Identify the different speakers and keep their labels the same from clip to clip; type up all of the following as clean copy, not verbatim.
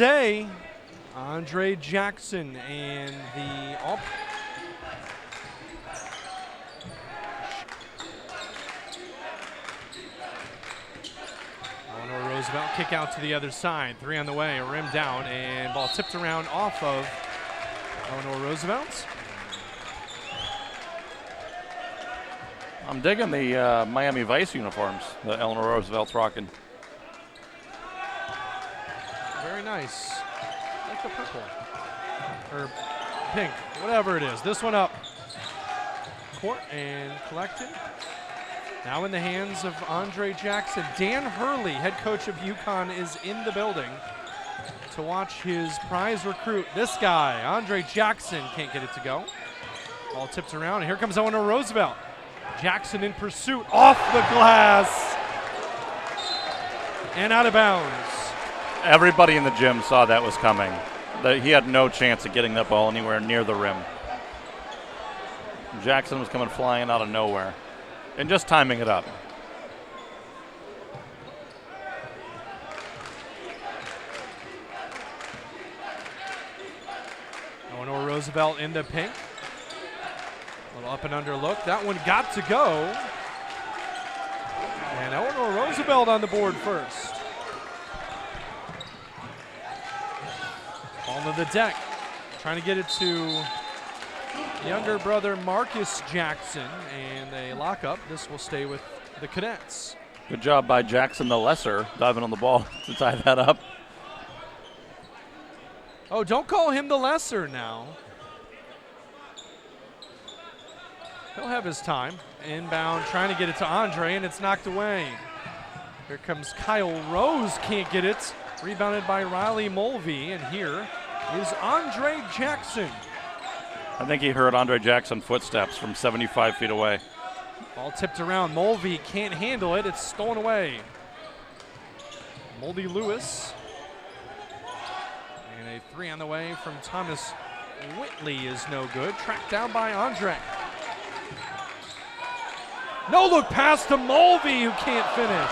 Speaker 1: day, Andre Jackson, and the Eleanor Roosevelt kick out to the other side. 3 on the way, a rim down, and ball tipped around off of Eleanor Roosevelt.
Speaker 2: I'm digging the Miami Vice uniforms that Eleanor Roosevelt's rocking.
Speaker 1: Very nice. I like the purple. Or pink, whatever it is. This one up. Court and collected. Now in the hands of Andre Jackson. Dan Hurley, head coach of UConn, is in the building to watch his prize recruit. This guy, Andre Jackson, can't get it to go. Ball tipped around, and here comes Eleanor Roosevelt. Jackson in pursuit, off the glass, and out of bounds.
Speaker 2: Everybody in the gym saw that was coming. That he had no chance of getting that ball anywhere near the rim. Jackson was coming flying out of nowhere and just timing it up.
Speaker 1: Eleanor Roosevelt in the pink. A little up and under look. That one got to go. And Eleanor Roosevelt on the board first. Ball to the deck. Trying to get it to younger brother Marcus Jackson. And a lockup. This will stay with the Cadets.
Speaker 2: Good job by Jackson the Lesser diving on the ball to tie that up.
Speaker 1: Oh, don't call him the Lesser now. He'll have his time. Inbound, trying to get it to Andre, and it's knocked away. Here comes Kyle Rose, can't get it. Rebounded by Riley Mulvey, and here is Andre Jackson.
Speaker 2: I think he heard Andre Jackson footsteps from 75 feet away.
Speaker 1: Ball tipped around. Mulvey can't handle it. It's stolen away. Moldy Lewis. And a 3 on the way from Thomas Whitley is no good. Tracked down by Andre. No look pass to Mulvey, who can't finish.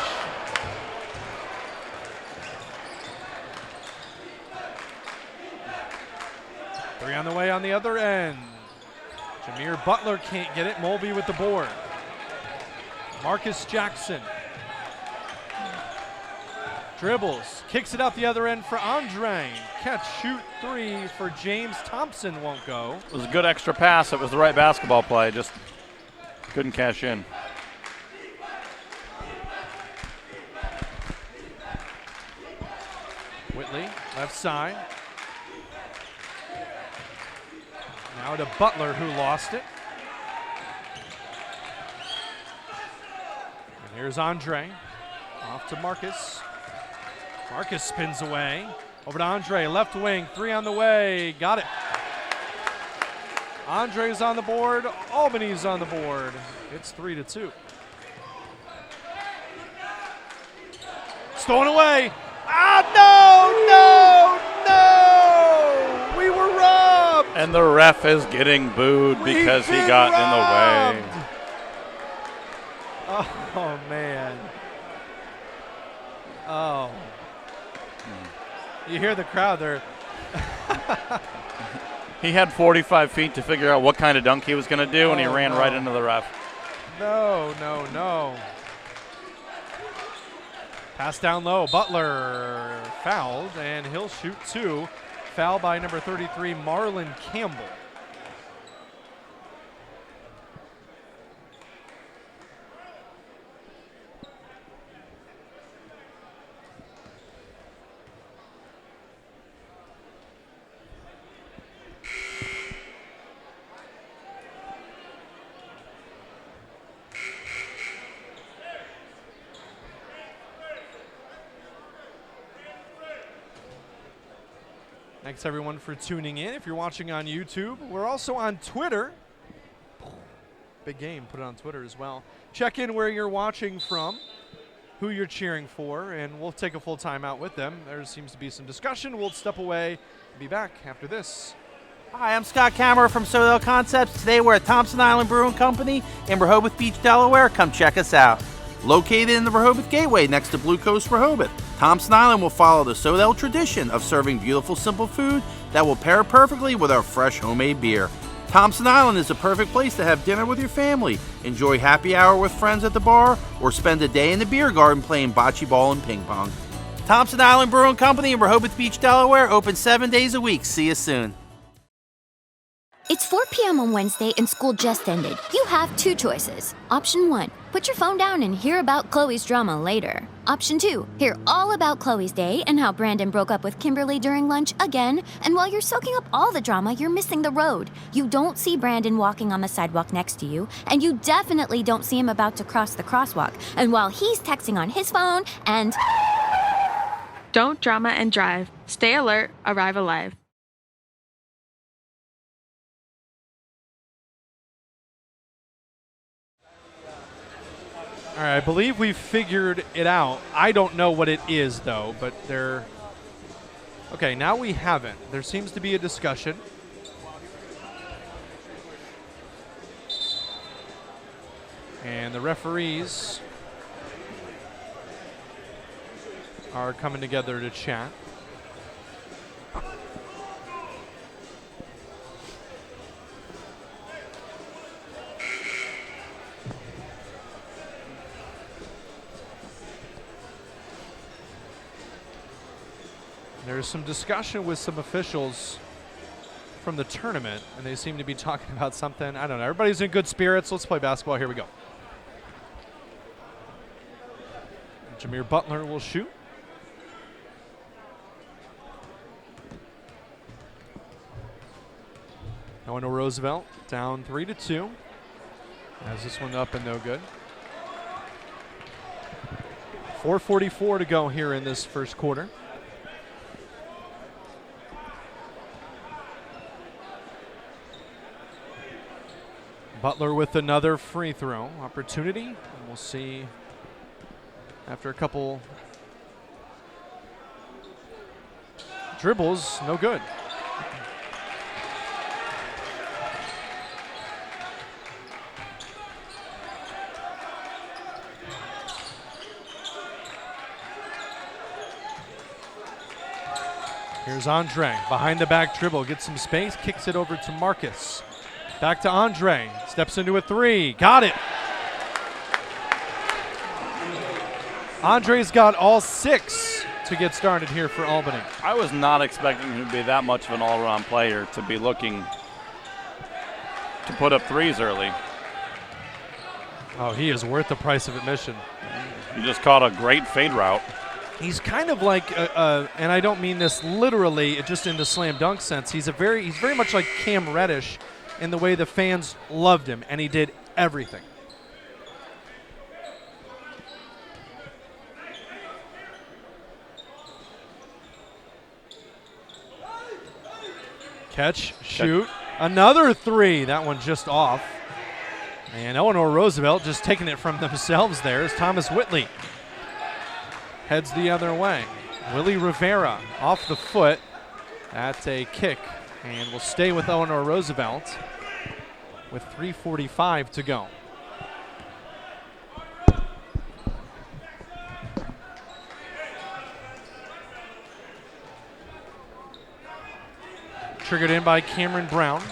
Speaker 1: Three on the way on the other end. Jameer Butler can't get it. Mulvey with the board. Marcus Jackson. Dribbles. Kicks it out the other end for Andre. Catch, shoot 3 for James Thompson won't go.
Speaker 2: It was a good extra pass. It was the right basketball play. Just couldn't cash in.
Speaker 1: Whitley, left side. Now to Butler, who lost it. And here's Andre. Off to Marcus. Marcus spins away. Over to Andre, left wing, 3 on the way. Got it. Andre's on the board. Albany's on the board. It's 3-2. Stolen away. Ah, no! We were robbed.
Speaker 2: And the ref is getting booed because he got in the way.
Speaker 1: Oh, man. Oh. You hear the crowd there.
Speaker 2: He had 45 feet to figure out what kind of dunk he was going to do, and he ran right into the ref.
Speaker 1: No. Pass down low. Butler fouled, and he'll shoot 2. Foul by number 33, Marlon Campbell. Thanks, everyone, for tuning in. If you're watching on YouTube, we're also on Twitter. Big game. Put it on Twitter as well. Check in where you're watching from, who you're cheering for, and we'll take a full timeout with them. There seems to be some discussion. We'll step away and be back after this.
Speaker 3: Hi, I'm Scott Kammerer from Sodell Concepts. Today we're at Thompson Island Brewing Company in Rehoboth Beach, Delaware. Come check us out. Located in the Rehoboth Gateway next to Blue Coast Rehoboth, Thompson Island will follow the Sodell tradition of serving beautiful, simple food that will pair perfectly with our fresh homemade beer. Thompson Island is the perfect place to have dinner with your family, enjoy happy hour with friends at the bar, or spend a day in the beer garden playing bocce ball and ping pong. Thompson Island Brewing Company in Rehoboth Beach, Delaware, open 7 days a week. See you soon.
Speaker 4: It's 4 p.m. on Wednesday and school just ended. You have 2 choices. Option 1, put your phone down and hear about Chloe's drama later. Option 2, hear all about Chloe's day and how Brandon broke up with Kimberly during lunch again. And while you're soaking up all the drama, you're missing the road. You don't see Brandon walking on the sidewalk next to you, and you definitely don't see him about to cross the crosswalk. And while he's texting on his phone and...
Speaker 5: Don't drama and drive. Stay alert, arrive alive.
Speaker 1: All right, I believe we've figured it out. I don't know what it is, though, but there... Okay, now we haven't. There seems to be a discussion. And the referees are coming together to chat. There's some discussion with some officials from the tournament, and they seem to be talking about something. I don't know. Everybody's in good spirits. Let's play basketball. Here we go. Jameer Butler will shoot. Eleanor Roosevelt down 3-2. Has this one up and no good. 4:44 to go here in this first quarter. Butler with another free throw opportunity. And we'll see after a couple dribbles, no good. Here's Andre, behind the back dribble, gets some space, kicks it over to Marcus. Back to Andre, steps into a 3, got it. Andre's got all 6 to get started here for Albany.
Speaker 2: I was not expecting him to be that much of an all-around player, to be looking to put up threes early.
Speaker 1: Oh, he is worth the price of admission.
Speaker 2: He just caught a great fade route.
Speaker 1: He's kind of like, and I don't mean this literally, just in the slam dunk sense. He's very much like Cam Reddish in the way the fans loved him, and he did everything. Catch, shoot, another 3. That one just off. And Eleanor Roosevelt just taking it from themselves there is Thomas Whitley. Heads the other way. Willie Rivera off the foot. That's a kick. And we'll stay with Eleanor Roosevelt with 3:45 to go. Triggered in by Cameron Brown.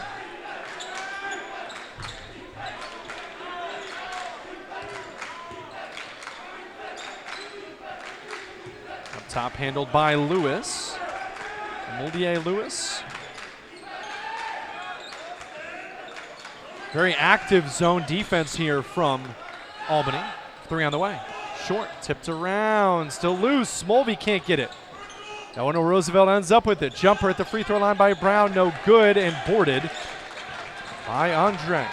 Speaker 1: Up top handled by Lewis. Moldier Lewis. Very active zone defense here from Albany. 3 on the way. Short, tipped around, still loose. Mulvey can't get it. Eleanor Roosevelt ends up with it. Jumper at the free throw line by Brown, no good, and boarded by Andre.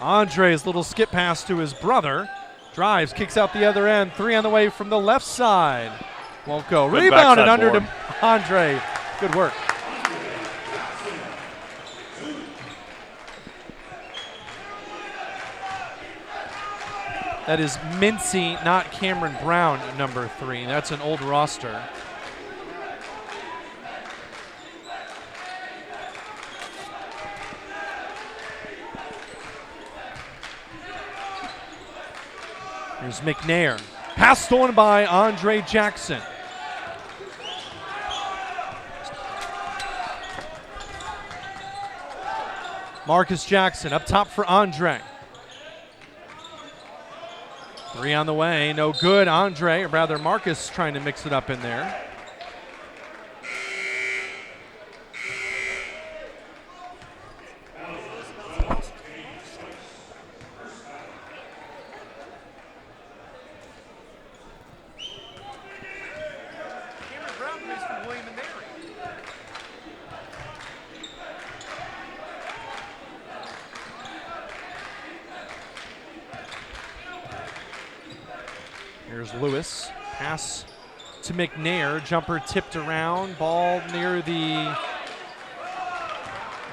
Speaker 1: Andre's little skip pass to his brother. Drives, kicks out the other end. 3 on the way from the left side. Won't go.
Speaker 2: Good
Speaker 1: Rebounded
Speaker 2: backside
Speaker 1: under
Speaker 2: board.
Speaker 1: to Andre. Good work. That is Mincy, not Cameron Brown, number 3. That's an old roster. Here's McNair. Pass stolen by Andre Jackson. Marcus Jackson up top for Andre. 3 on the way, no good. Andre, or rather Marcus, trying to mix it up in there. Here's Lewis. Pass to McNair. Jumper tipped around. Ball near the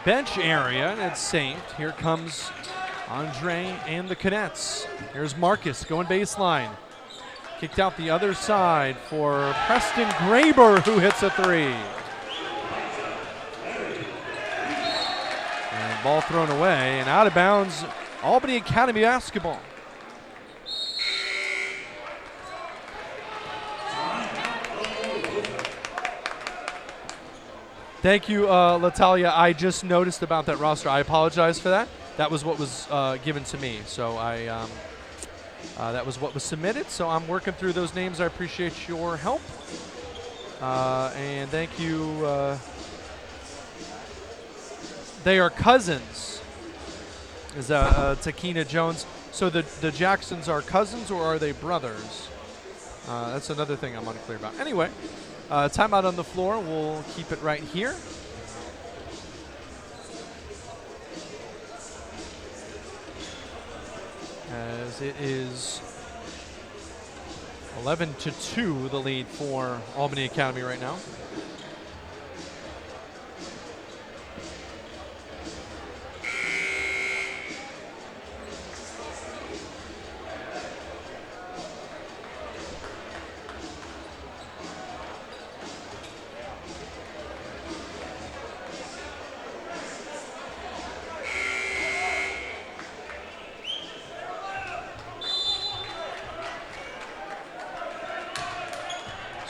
Speaker 1: bench area, and it's saved. Here comes Andre and the Cadets. Here's Marcus going baseline. Kicked out the other side for Preston Graber, who hits a 3. And ball thrown away and out of bounds. Albany Academy basketball. Thank you, Latalia. I just noticed about that roster. I apologize for that. That was what was given to me. So that was what was submitted. So I'm working through those names. I appreciate your help. And thank you. They are cousins. Is Takina Jones. So the Jacksons are cousins, or are they brothers? That's another thing I'm unclear about. Anyway. Timeout on the floor. We'll keep it right here. As it is 11-2, the lead for Albany Academy right now.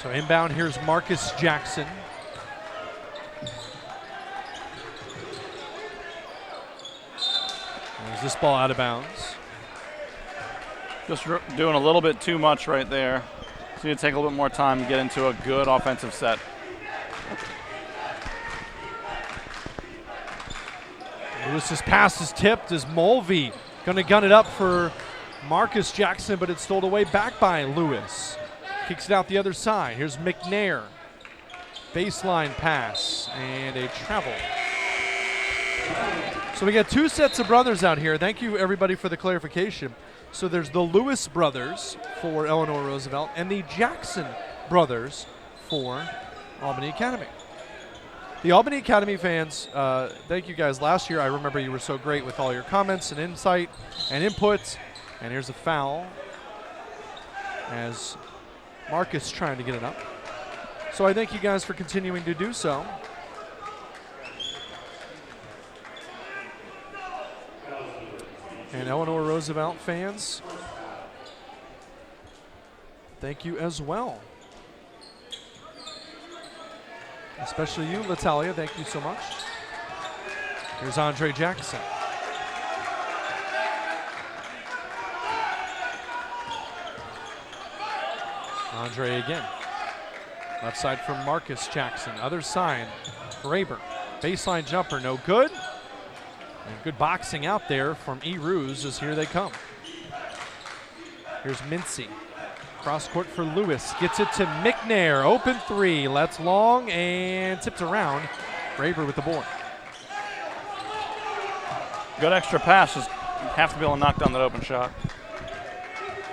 Speaker 1: So inbound, here's Marcus Jackson. There's this ball out of bounds.
Speaker 2: Just doing a little bit too much right there. So you need to take a little bit more time to get into a good offensive set.
Speaker 1: Lewis's pass is tipped as Mulvey going to gun it up for Marcus Jackson, but it's stole away back by Lewis. Kicks it out the other side. Here's McNair. Baseline pass and a travel. So we got 2 sets of brothers out here. Thank you, everybody, for the clarification. So there's the Lewis brothers for Eleanor Roosevelt and the Jackson brothers for Albany Academy. The Albany Academy fans, thank you guys. Last year, I remember you were so great with all your comments and insight and input. And here's a foul as Marcus trying to get it up. So I thank you guys for continuing to do so. And Eleanor Roosevelt fans, thank you as well. Especially you, Latalia, thank you so much. Here's Andre Jackson. Andre again. Left side for Marcus Jackson. Other side, Graber. Baseline jumper, no good. And good boxing out there from E. Ruse as here they come. Here's Mincy. Cross court for Lewis. Gets it to McNair. Open 3. That's long and tipped around. Graber with the board.
Speaker 2: Good extra pass. Just have to be able to knock down that open shot.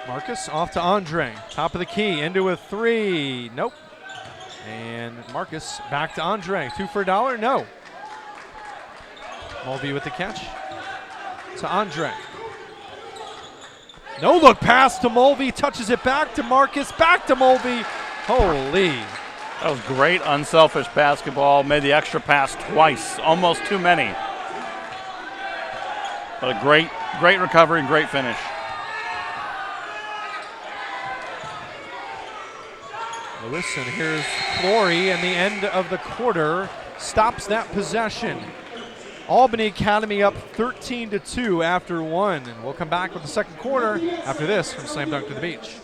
Speaker 1: Marcus off to Andre. Top of the key. Into a 3. Nope. And Marcus back to Andre. 2 for $1. No. Mulvey with the catch. To Andre. No look pass to Mulvey. Touches it back to Marcus. Back to Mulvey. Holy.
Speaker 2: That was great unselfish basketball. Made the extra pass twice. Almost too many. But a great recovery and great finish.
Speaker 1: Lewis, and here's Flory, and the end of the quarter stops that possession. Albany Academy up 13-2 after one, and we'll come back with the second quarter after this from Slam Dunk to the Beach.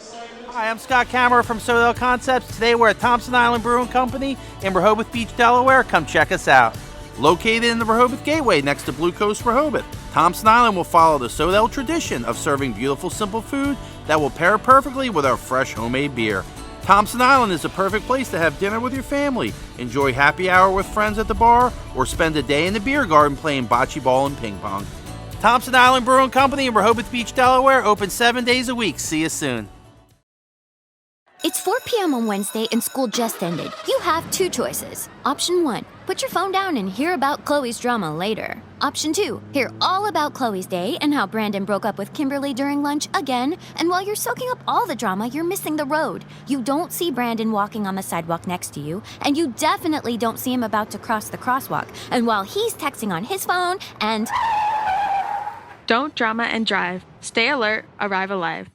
Speaker 3: Hi, I'm Scott Kammerer from Sodell Concepts. Today we're at Thompson Island Brewing Company in Rehoboth Beach, Delaware. Come check us out. Located in the Rehoboth Gateway next to Blue Coast Rehoboth, Thompson Island will follow the Sodell tradition of serving beautiful, simple food that will pair perfectly with our fresh homemade beer. Thompson Island is the perfect place to have dinner with your family, enjoy happy hour with friends at the bar, or spend a day in the beer garden playing bocce ball and ping pong. Thompson Island Brewing Company in Rehoboth Beach, Delaware, open 7 days a week. See you soon.
Speaker 4: It's 4 p.m. on Wednesday and school just ended. You have two choices. Option 1, put your phone down and hear about Chloe's drama later. Option 2, hear all about Chloe's day and how Brandon broke up with Kimberly during lunch again. And while you're soaking up all the drama, you're missing the road. You don't see Brandon walking on the sidewalk next to you, and you definitely don't see him about to cross the crosswalk. And while he's texting on his phone and...
Speaker 5: Don't drama and drive. Stay alert, arrive alive.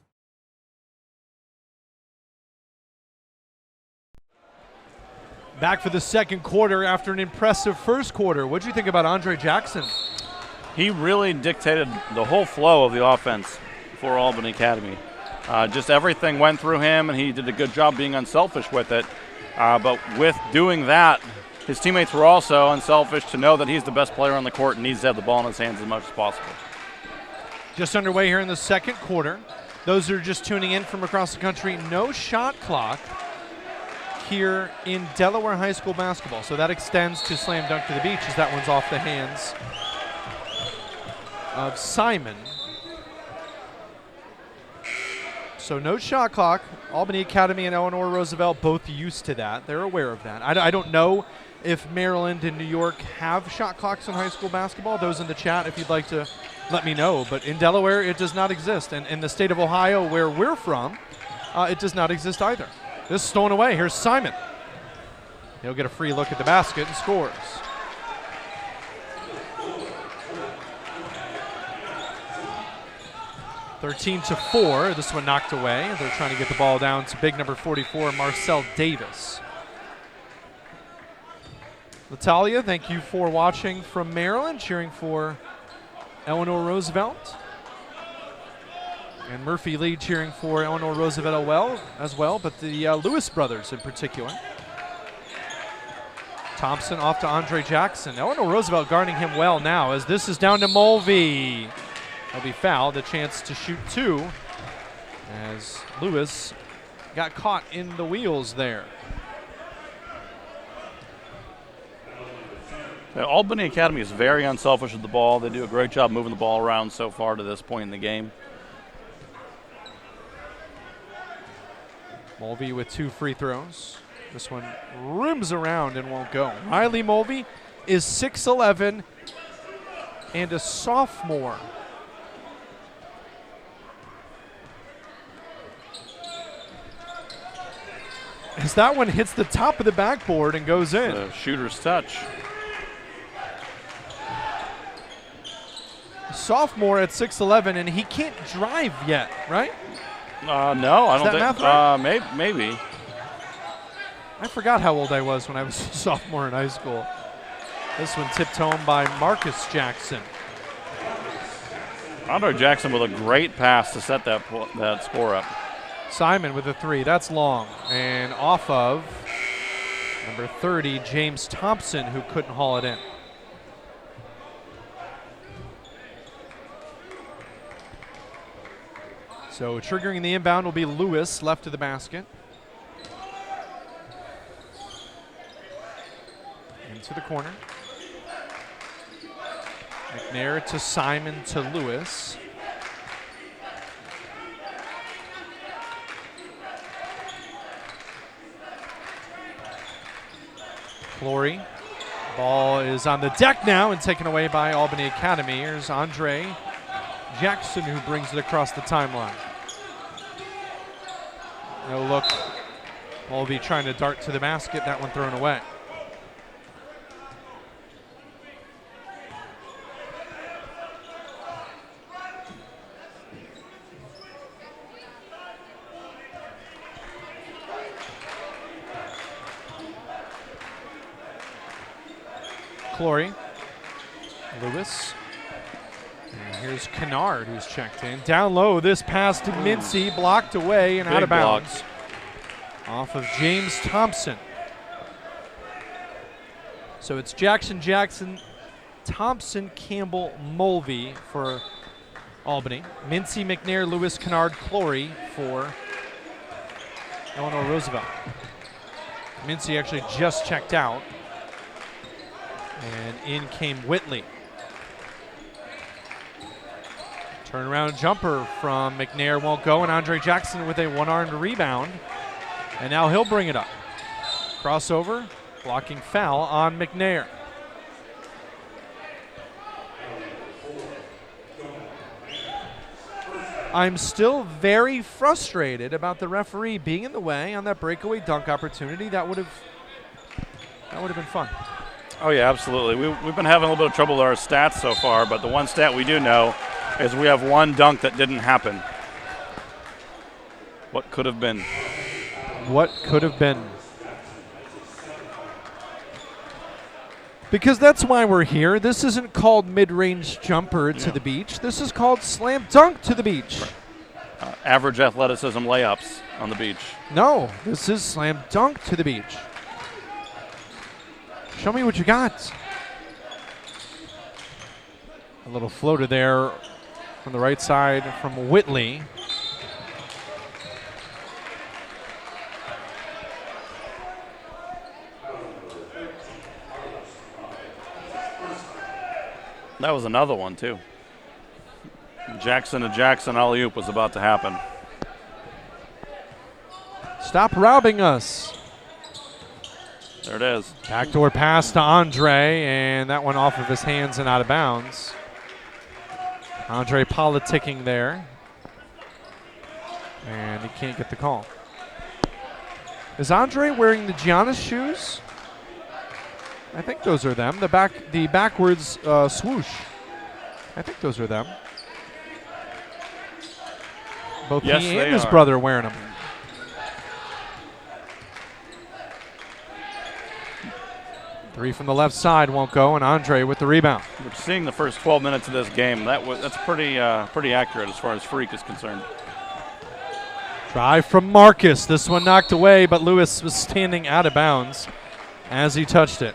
Speaker 1: Back for the second quarter after an impressive first quarter. What did you think about Andre Jackson?
Speaker 2: He really dictated the whole flow of the offense for Albany Academy. Just everything went through him, and he did a good job being unselfish with it. But with doing that, his teammates were also unselfish to know that he's the best player on the court and needs to have the ball in his hands as much as possible.
Speaker 1: Just underway here in the second quarter. Those who are just tuning in from across the country, no shot clock here in Delaware High School basketball. So that extends to Slam Dunk to the Beach as that one's off the hands of Simon. So no shot clock. Albany Academy and Eleanor Roosevelt both used to that. They're aware of that. I don't know if Maryland and New York have shot clocks in high school basketball. Those in the chat, if you'd like to let me know. But in Delaware, it does not exist. And in the state of Ohio, where we're from, it does not exist either. This is stolen away. Here's Simon. He'll get a free look at the basket and scores. (13-4). This one knocked away. They're trying to get the ball down to big number 44, Marcel Davis. Natalia, thank you for watching from Maryland, cheering for Eleanor Roosevelt. And Murphy Lee cheering for Eleanor Roosevelt as well, but the Lewis brothers in particular. Thompson off to Andre Jackson. Eleanor Roosevelt guarding him well now as this is down to Mulvey. He'll be fouled, a chance to shoot two as Lewis got caught in the wheels there.
Speaker 2: Albany Academy is very unselfish with the ball. They do a great job moving the ball around so far to this point in the game.
Speaker 1: Mulvey with 2 free throws. This one rims around and won't go. Riley Mulvey is 6'11" and a sophomore. As that one hits the top of the backboard and goes in.
Speaker 2: The shooter's touch.
Speaker 1: Sophomore at 6'11", and he can't drive yet, right?
Speaker 2: No, I don't think.
Speaker 1: Math right?
Speaker 2: Maybe.
Speaker 1: I forgot how old I was when I was a sophomore in high school. This one tipped home by Marcus Jackson.
Speaker 2: Andre Jackson with a great pass to set that score up.
Speaker 1: Simon with a 3. That's long. And off of number 30, James Thompson, who couldn't haul it in. So triggering the inbound will be Lewis, left of the basket. Into the corner. McNair to Simon to Lewis. Flory. Ball is on the deck now and taken away by Albany Academy. Here's Andre Jackson, who brings it across the timeline. No look. Mulvey trying to dart to the basket. That one thrown away. Clory. Lewis. And here's Kennard, who's checked in. Down low, this pass to Mincy, blocked away and out of bounds. Off of James Thompson. So it's Jackson, Thompson, Campbell, Mulvey for Albany. Mincy, McNair, Lewis, Kennard, Clory for Eleanor Roosevelt. Mincy actually just checked out. And in came Whitley. Turnaround jumper from McNair won't go, and Andre Jackson with a one-armed rebound. And now he'll bring it up. Crossover, blocking foul on McNair. I'm still very frustrated about the referee being in the way on that breakaway dunk opportunity. That would have been fun.
Speaker 2: Oh, yeah, absolutely. We've been having a little bit of trouble with our stats so far, but the one stat we do know is we have one dunk that didn't happen. What could have been?
Speaker 1: What could have been? Because that's why we're here. This isn't called mid-range jumper to the beach. This is called slam dunk to the beach.
Speaker 2: Average athleticism layups on the beach.
Speaker 1: No, this is slam dunk to the beach. Show me what you got. A little floater there from the right side from Whitley.
Speaker 2: That was another one, too. Jackson to Jackson alley-oop was about to happen.
Speaker 1: Stop robbing us.
Speaker 2: There it is.
Speaker 1: Backdoor pass to Andre, and that one off of his hands and out of bounds. Andre politicking there. And he can't get the call. Is Andre wearing the Giannis shoes? I think those are them. The backwards swoosh. I think those are them. Both
Speaker 2: Yes,
Speaker 1: he
Speaker 2: they
Speaker 1: and his
Speaker 2: are.
Speaker 1: brother wearing them. Three from the left side won't go, and Andre with the rebound.
Speaker 2: We're seeing the first 12 minutes of this game. That's pretty accurate as far as Freak is concerned.
Speaker 1: Drive from Marcus. This one knocked away, but Lewis was standing out of bounds as he touched it.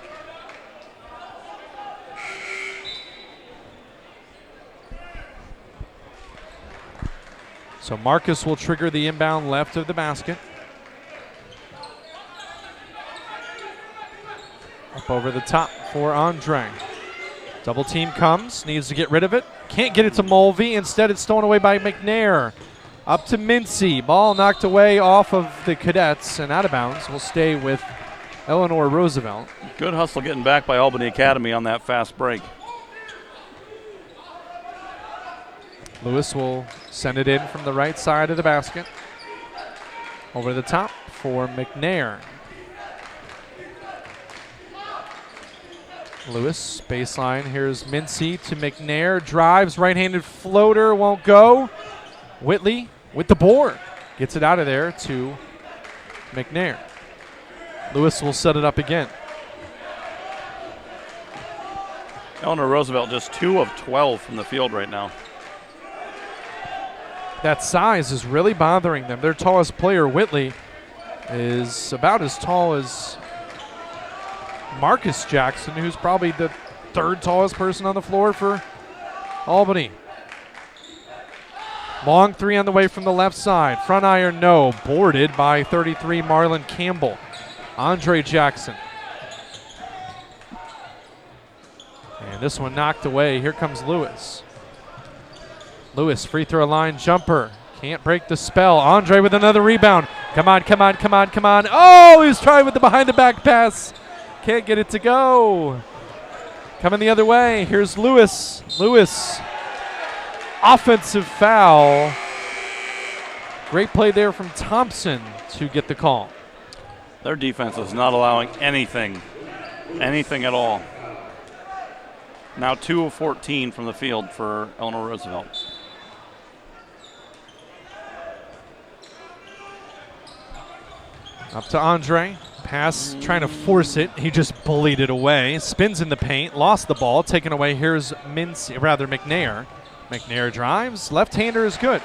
Speaker 1: So Marcus will trigger the inbound left of the basket. Up over the top for Andre. Double team comes, needs to get rid of it. Can't get it to Mulvey. Instead, it's stolen away by McNair. Up to Mincy. Ball knocked away off of the Cadets and out of bounds. Will stay with Eleanor Roosevelt.
Speaker 2: Good hustle getting back by Albany Academy on that fast break.
Speaker 1: Lewis will send it in from the right side of the basket. Over the top for McNair. Lewis, baseline. Here's Mincy to McNair. Drives, right-handed floater, won't go. Whitley with the board. Gets it out of there to McNair. Lewis will set it up again.
Speaker 2: Eleanor Roosevelt just 2 of 12 from the field right now.
Speaker 1: That size is really bothering them. Their tallest player, Whitley, is about as tall as Marcus Jackson, who's probably the third tallest person on the floor for Albany. Long three on the way from the left side. Front iron, no. Boarded by 33, Marlon Campbell. Andre Jackson. And this one knocked away. Here comes Lewis. Lewis, free throw line jumper. Can't break the spell. Andre with another rebound. Come on, come on, come on, come on. Oh, he's trying with the behind the back pass. Can't get it to go. Coming the other way. Here's Lewis. Lewis. Offensive foul. Great play there from Thompson to get the call.
Speaker 2: Their defense is not allowing anything at all. Now 2 of 14 from the field for Eleanor Roosevelt.
Speaker 1: Up to Andre. Pass, trying to force it. He just bullied it away. Spins in the paint, lost the ball, taken away. Here's McNair. McNair drives. Left-hander is good.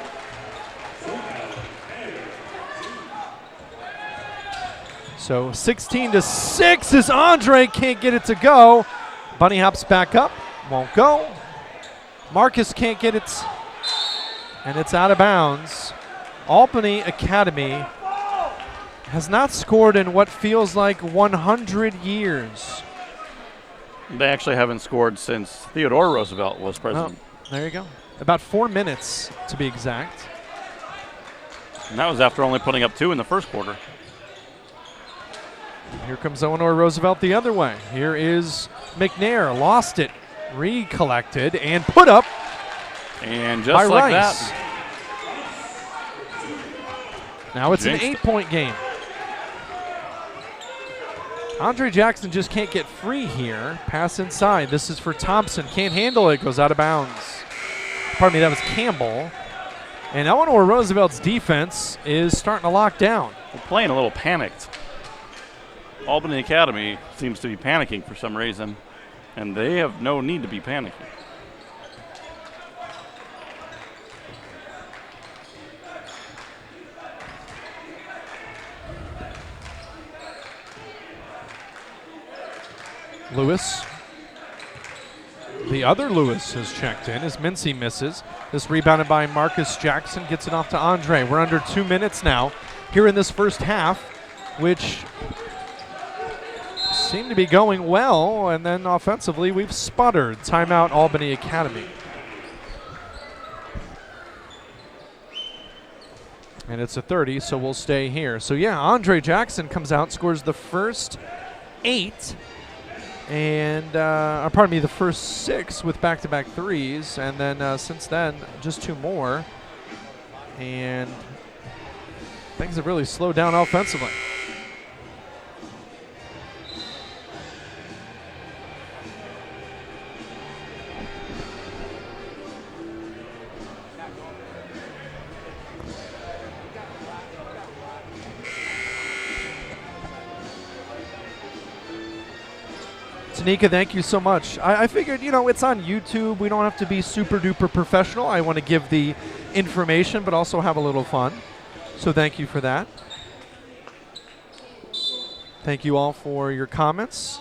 Speaker 1: So 16-6 as Andre can't get it to go. Bunny hops back up, won't go. Marcus can't get it, and it's out of bounds. Albany Academy has not scored in what feels like 100 years.
Speaker 2: They actually haven't scored since Theodore Roosevelt was president.
Speaker 1: Oh, there you go. About 4 minutes, to be exact.
Speaker 2: And that was after only putting up 2 in the first quarter.
Speaker 1: Here comes Eleanor Roosevelt the other way. Here is McNair. Lost it. Recollected and put up.
Speaker 2: And just like
Speaker 1: Rice.
Speaker 2: that.
Speaker 1: Now it's
Speaker 2: Jinxed.
Speaker 1: an 8-point game. Andre Jackson just can't get free here. Pass inside. This is for Thompson. Can't handle it. Goes out of bounds. Pardon me, that was Campbell. And Eleanor Roosevelt's defense is starting to lock down.
Speaker 2: We're playing a little panicked. Albany Academy seems to be panicking for some reason, and they have no need to be panicking.
Speaker 1: Lewis. The other Lewis has checked in as Mincy misses. This rebounded by Marcus Jackson, gets it off to Andre. We're under 2 minutes now here in this first half, which seemed to be going well, and then offensively we've sputtered. Timeout Albany Academy. And it's a 30, so we'll stay here. So yeah, Andre Jackson comes out, scores the first 8, and the first 6 with back-to-back threes, and then since then just 2 more, and things have really slowed down offensively. Tanika, thank you so much. I figured, it's on YouTube. We don't have to be super duper professional. I want to give the information, but also have a little fun. So thank you for that. Thank you all for your comments.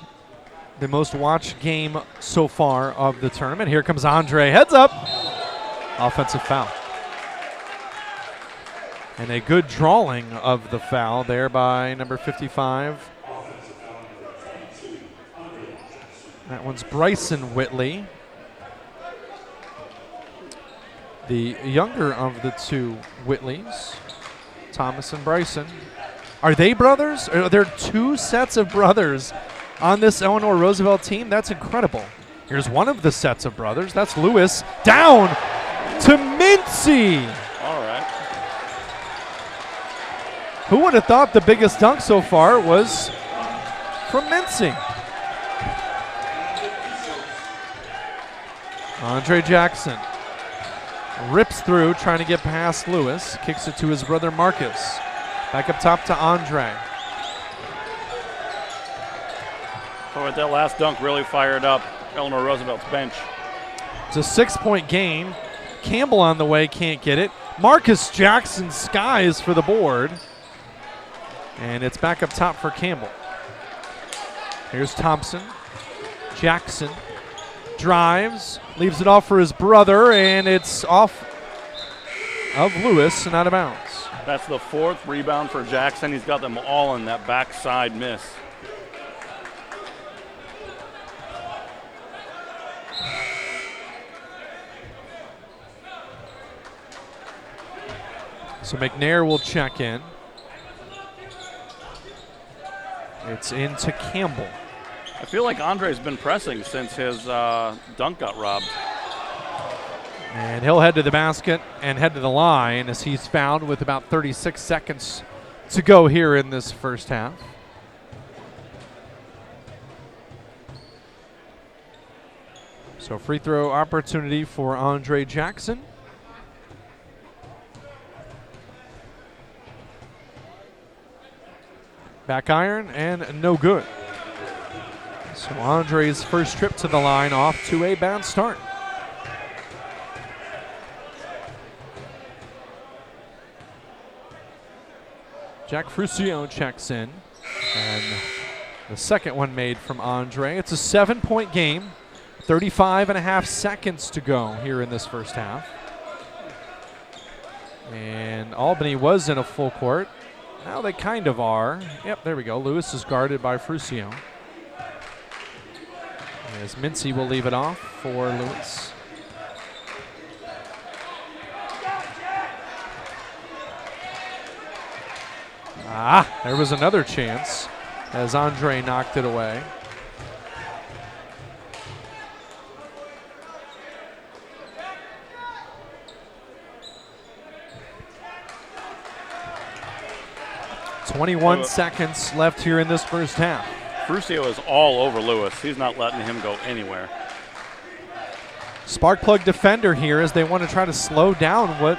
Speaker 1: The most watched game so far of the tournament. Here comes Andre. Heads up. Offensive foul. And a good drawing of the foul there by number 55. That one's Bryson Whitley, the younger of the two Whitleys, Thomas and Bryson. Are they brothers? Are there 2 sets of brothers on this Eleanor Roosevelt team? That's incredible. Here's one of the sets of brothers. That's Lewis. Down to Mincy.
Speaker 2: All right.
Speaker 1: Who would have thought the biggest dunk so far was from Mincy? Andre Jackson rips through, trying to get past Lewis. Kicks it to his brother Marcus. Back up top to Andre.
Speaker 2: So that last dunk really fired up Eleanor Roosevelt's bench.
Speaker 1: It's a 6-point game. Campbell on the way, can't get it. Marcus Jackson skies for the board. And it's back up top for Campbell. Here's Thompson. Jackson drives, leaves it off for his brother, and it's off of Lewis and out of bounds.
Speaker 2: That's the 4th rebound for Jackson. He's got them all in that backside miss.
Speaker 1: So McNair will check in. It's into Campbell.
Speaker 2: I feel like Andre's been pressing since his dunk got robbed.
Speaker 1: And he'll head to the basket and head to the line as he's fouled with about 36 seconds to go here in this first half. So free throw opportunity for Andre Jackson. Back iron and no good. So Andre's first trip to the line off to a bad start. Jack Fruscio checks in. And the second one made from Andre. It's a 7-point game. 35.5 seconds to go here in this first half. And Albany was in a full court. Now they kind of are. Yep, there we go. Lewis is guarded by Fruscio. As Mincy will leave it off for Lewis. There was another chance as Andre knocked it away. .21 seconds left here in this first half.
Speaker 2: Fruscio is all over Lewis. He's not letting him go anywhere.
Speaker 1: Spark plug defender here as they want to try to slow down what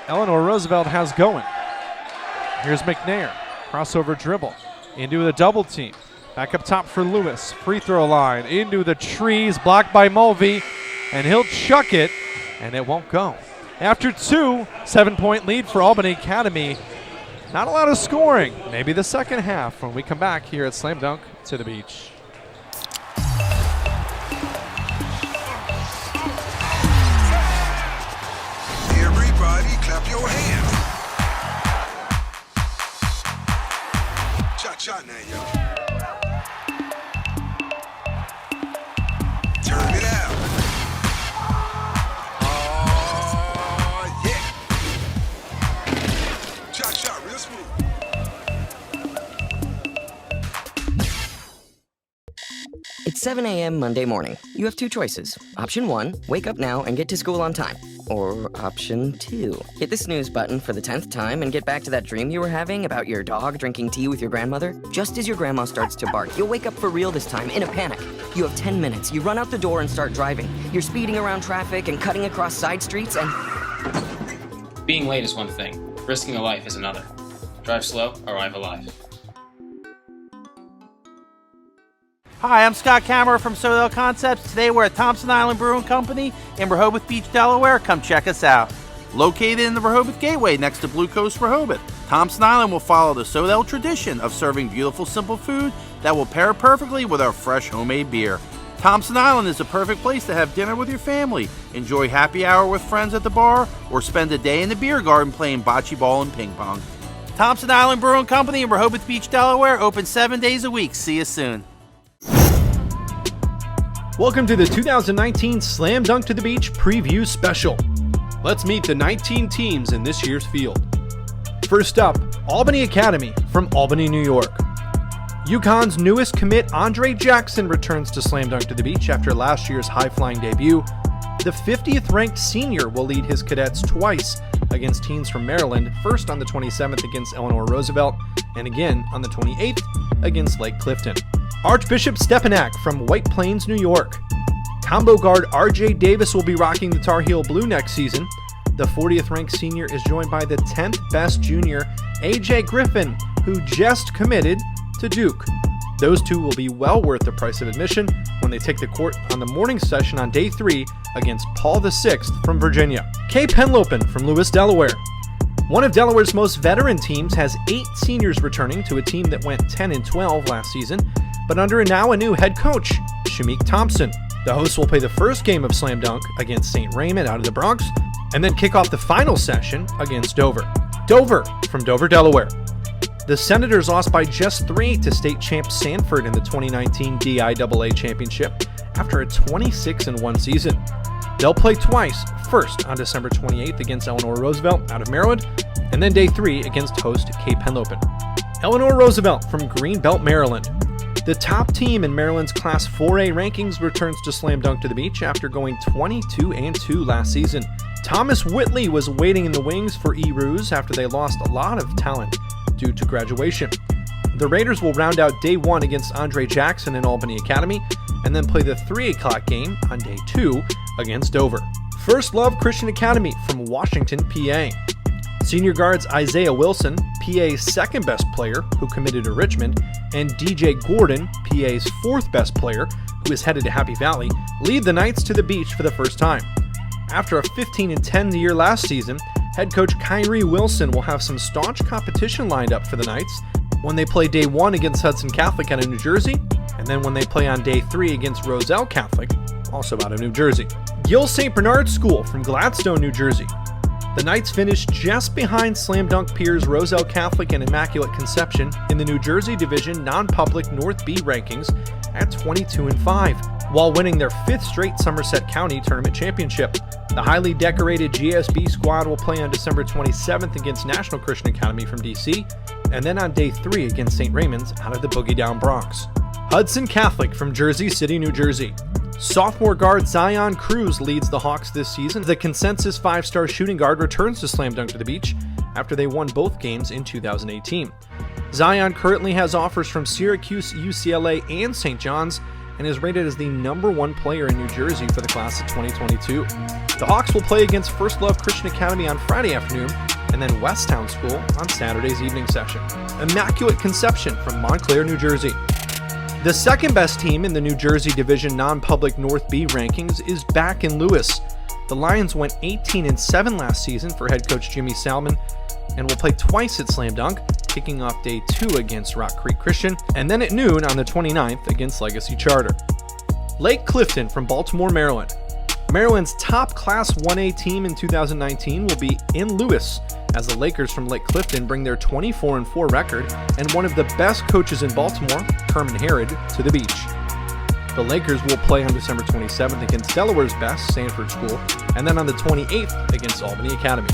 Speaker 1: Eleanor Roosevelt has going. Here's McNair. Crossover dribble into the double team. Back up top for Lewis. Free throw line into the trees. Blocked by Mulvey. And he'll chuck it. And it won't go. After 2, 7-point lead for Albany Academy. Not a lot of scoring. Maybe the second half when we come back here at Slam Dunk to the Beach.
Speaker 6: Everybody clap your hands. Cha-cha now, y'all. Turn it out. Oh, yeah. Cha-cha, real smooth.
Speaker 7: It's 7 a.m. Monday morning. You have two choices. Option 1, wake up now and get to school on time. Or option 2, hit the snooze button for the 10th time and get back to that dream you were having about your dog drinking tea with your grandmother. Just as your grandma starts to bark, you'll wake up for real this time in a panic. You have 10 minutes. You run out the door and start driving. You're speeding around traffic and cutting across side streets and...
Speaker 8: Being late is one thing. Risking a life is another. Drive slow, arrive alive.
Speaker 3: Hi, I'm Scott Kammerer from Sodell Concepts. Today we're at Thompson Island Brewing Company in Rehoboth Beach, Delaware. Come check us out. Located in the Rehoboth Gateway next to Blue Coast Rehoboth, Thompson Island will follow the Sodell tradition of serving beautiful, simple food that will pair perfectly with our fresh homemade beer. Thompson Island is the perfect place to have dinner with your family, enjoy happy hour with friends at the bar, or spend a day in the beer garden playing bocce ball and ping pong. Thompson Island Brewing Company in Rehoboth Beach, Delaware, open 7 days a week. See you soon.
Speaker 1: Welcome to the 2019 Slam Dunk to the Beach Preview Special. Let's meet the 19 teams in this year's field. First up, Albany Academy from Albany, New York. UConn's newest commit, Andre Jackson, returns to Slam Dunk to the Beach after last year's high-flying debut. The 50th-ranked senior will lead his cadets twice against teams from Maryland, first on the 27th against Eleanor Roosevelt, and again on the 28th against Lake Clifton. Archbishop Stepanak from White Plains, New York. Combo guard RJ Davis will be rocking the Tar Heel blue next season. The 40th ranked senior is joined by the 10th best junior, AJ Griffin, who just committed to Duke. Those two will be well worth the price of admission when they take the court on the morning session on day 3 against Paul VI from Virginia. Kay Penlopen from Lewis, Delaware. One of Delaware's most veteran teams has 8 seniors returning to a team that went 10-12 last season, but under a new head coach, Shamik Thompson. The hosts will play the first game of Slam Dunk against St. Raymond out of the Bronx, and then kick off the final session against Dover. Dover from Dover, Delaware. The Senators lost by just 3 to state champ Sanford in the 2019 DIAA Championship after a 26-1 season. They'll play twice, first on December 28th against Eleanor Roosevelt out of Maryland, and then day 3 against host Kay Penlopen. Eleanor Roosevelt from Greenbelt, Maryland. The top team in Maryland's Class 4A rankings returns to Slam Dunk to the Beach after going 22-2 last season. Thomas Whitley was waiting in the wings for E-Roos after they lost a lot of talent due to graduation. The Raiders will round out day 1 against Andre Jackson in Albany Academy, and then play the 3 o'clock game on day 2 against Dover. First Love Christian Academy from Washington, PA. Senior guards Isaiah Wilson, PA's second best player, who committed to Richmond, and DJ Gordon, PA's fourth best player, who is headed to Happy Valley, lead the Knights to the beach for the first time. After a 15-10 year last season, head coach Kyrie Wilson will have some staunch competition lined up for the Knights when they play day 1 against Hudson Catholic out of New Jersey, and then when they play on day 3 against Roselle Catholic, also out of New Jersey. Gill St. Bernard School from Gladstone, New Jersey. The Knights finished just behind slam dunk peers Roselle Catholic and Immaculate Conception in the New Jersey Division non-public North B rankings at 22-5, while winning their 5th straight Somerset County Tournament Championship. The highly decorated GSB squad will play on December 27th against National Christian Academy from DC, and then on day 3 against St. Raymond's out of the Boogie Down Bronx. Hudson Catholic from Jersey City, New Jersey. Sophomore guard Zion Cruz leads the Hawks this season. The consensus 5-star shooting guard returns to Slam Dunk to the Beach after they won both games in 2018. Zion currently has offers from Syracuse, UCLA, and St. John's, and is rated as the #1 player in New Jersey for the class of 2022. The Hawks will play against First Love Christian Academy on Friday afternoon, and then Westtown School on Saturday's evening session. Immaculate Conception from Montclair, New Jersey. The second best team in the New Jersey Division non-public North B rankings is back in Lewis. The Lions went 18-7 last season for head coach Jimmy Salmon and will play twice at Slam Dunk, kicking off day 2 against Rock Creek Christian, and then at noon on the 29th against Legacy Charter. Lake Clifton from Baltimore, Maryland. Maryland's top Class 1A team in 2019 will be in Lewis, as the Lakers from Lake Clifton bring their 24-4 record and one of the best coaches in Baltimore, Kerman Herod, to the beach. The Lakers will play on December 27th against Delaware's best, Sanford School, and then on the 28th against Albany Academy.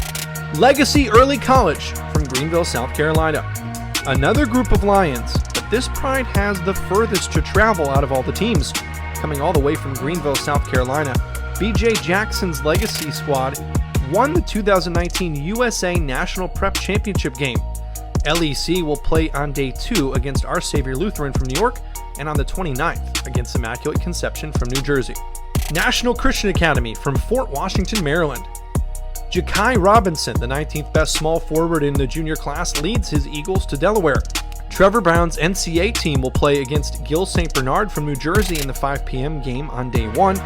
Speaker 1: Legacy Early College from Greenville, South Carolina. Another group of Lions, but this pride has the furthest to travel out of all the teams. Coming all the way from Greenville, South Carolina, BJ Jackson's Legacy squad won the 2019 USA National Prep Championship game. LEC will play on day 2 against Our Savior Lutheran from New York, and on the 29th against Immaculate Conception from New Jersey. National Christian Academy from Fort Washington, Maryland. Ja'Kai Robinson, the 19th best small forward in the junior class, leads his Eagles to Delaware. Trevor Brown's NCAA team will play against Gill St. Bernard from New Jersey in the 5 p.m. game on day 1,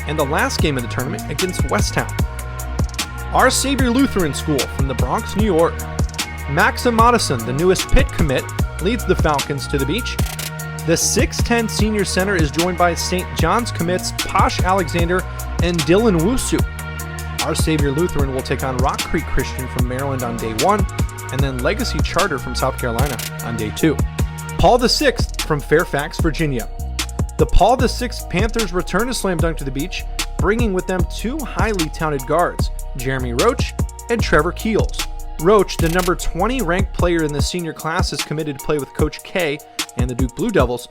Speaker 1: and the last game of the tournament against Westtown. Our Savior Lutheran School from the Bronx, New York. Maxim Madison, the newest Pitt commit, leads the Falcons to the beach. The 6'10 senior center is joined by St. John's commits Posh Alexander and Dylan Wusu. Our Savior Lutheran will take on Rock Creek Christian from Maryland on day 1, and then Legacy Charter from South Carolina on day 2. Paul VI from Fairfax, Virginia. The Paul VI Panthers return to Slam Dunk to the Beach, bringing with them 2 highly talented guards, Jeremy Roach and Trevor Keels. Roach, the number 20 ranked player in the senior class, is committed to play with Coach K and the Duke Blue Devils.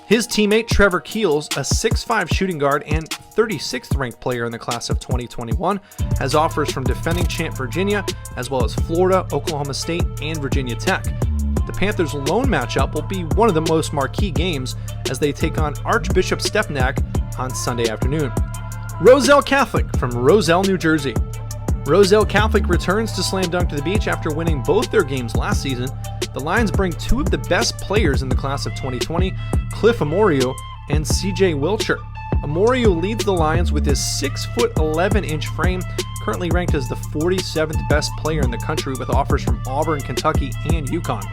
Speaker 1: His teammate Trevor Keels, a 6'5 shooting guard and 36th ranked player in the class of 2021, has offers from defending champ Virginia, as well as Florida, Oklahoma State, and Virginia Tech. The Panthers' lone matchup will be one of the most marquee games as they take on Archbishop Stepnac on Sunday afternoon. Roselle Catholic from Roselle, New Jersey. Roselle Catholic returns to Slam Dunk to the Beach after winning both their games last season. The Lions bring 2 of the best players in the class of 2020, Cliff Amorio and CJ Wilcher. Amorio leads the Lions with his 6'11" frame, currently ranked as the 47th best player in the country with offers from Auburn, Kentucky, and UConn.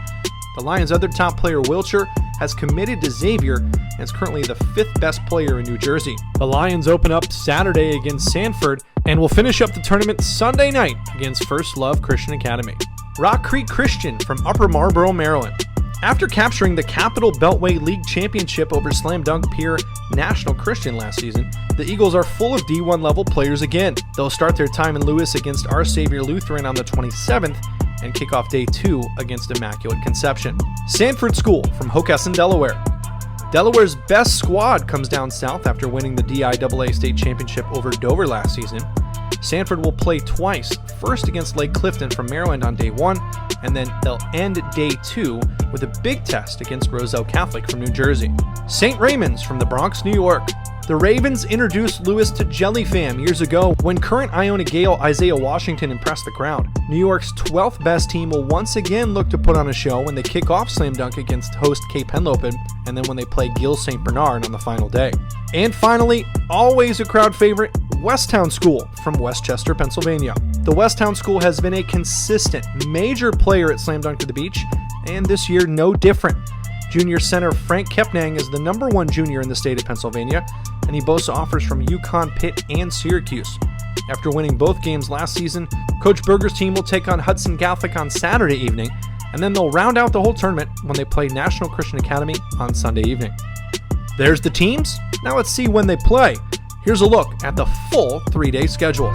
Speaker 1: The Lions' other top player, Wilcher, has committed to Xavier and is currently the 5th best player in New Jersey. The Lions open up Saturday against Sanford and will finish up the tournament Sunday night against First Love Christian Academy. Rock Creek Christian from Upper Marlboro, Maryland. After capturing the Capital Beltway League Championship over Slam Dunk peer National Christian last season, the Eagles are full of D1 level players again. They'll start their time in Lewis against Our Savior Lutheran on the 27th and kick off day 2 against Immaculate Conception. Sanford School from Hockessin, Delaware. Delaware's best squad comes down south after winning the DIAA state championship over Dover last season. Sanford will play twice, first against Lake Clifton from Maryland on day 1, and then they'll end day 2 with a big test against Roselle Catholic from New Jersey. St. Raymond's from the Bronx, New York.
Speaker 9: The Ravens introduced Lewis to Jelly Fam years ago when current Iona Gale Isaiah Washington impressed the crowd. New York's 12th best team will once again look to put on a show when they kick off Slam Dunk against host Cape Henlopen, and then when they play Gil St. Bernard on the final day. And finally, always a crowd favorite, Westtown School from Westchester, Pennsylvania. The Westtown School has been a consistent, major player at Slam Dunk to the Beach, and this year no different. Junior center Frank Kepnang is the #1 junior in the state of Pennsylvania, and he boasts offers from UConn, Pitt, and Syracuse. After winning both games last season, Coach Berger's team will take on Hudson Catholic on Saturday evening, and then they'll round out the whole tournament when they play National Christian Academy on Sunday evening. There's the teams. Now let's see when they play. Here's a look at the full 3-day schedule.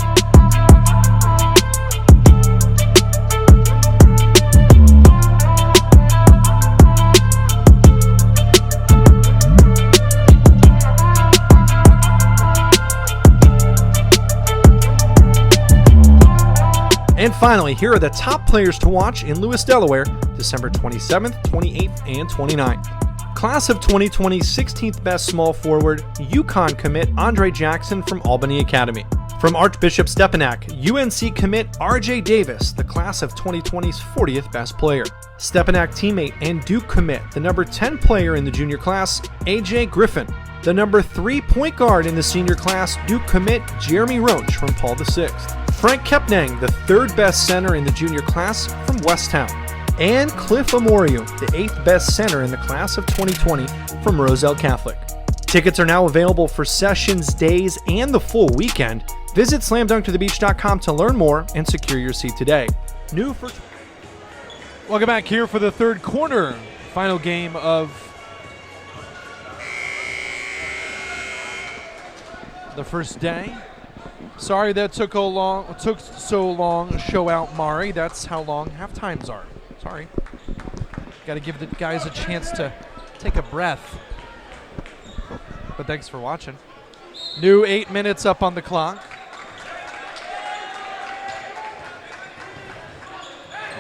Speaker 9: And finally, here are the top players to watch in Lewis, Delaware, December 27th, 28th, and 29th. Class of 2020 16th best small forward, UConn commit Andre Jackson from Albany Academy. From Archbishop Stepanak, UNC commit RJ Davis, the class of 2020's 40th best player. Stepanak teammate and Duke commit, the number 10 player in the junior class, AJ Griffin. The number 3 point guard in the senior class, Duke commit Jeremy Roach from Paul VI. Frank Kepnang, the 3rd best center in the junior class from Westtown. And Cliff Amorio, the 8th best center in the class of 2020 from Roselle Catholic. Tickets are now available for sessions, days, and the full weekend. Visit slamdunktothebeach.com to learn more and secure your seat today.
Speaker 1: Welcome back here for the third quarter. Final game of the first day. Sorry that took so long. Show out Mari. That's how long half times are. Sorry. Got to give the guys a chance to take a breath. But thanks for watching. New 8 minutes up on the clock.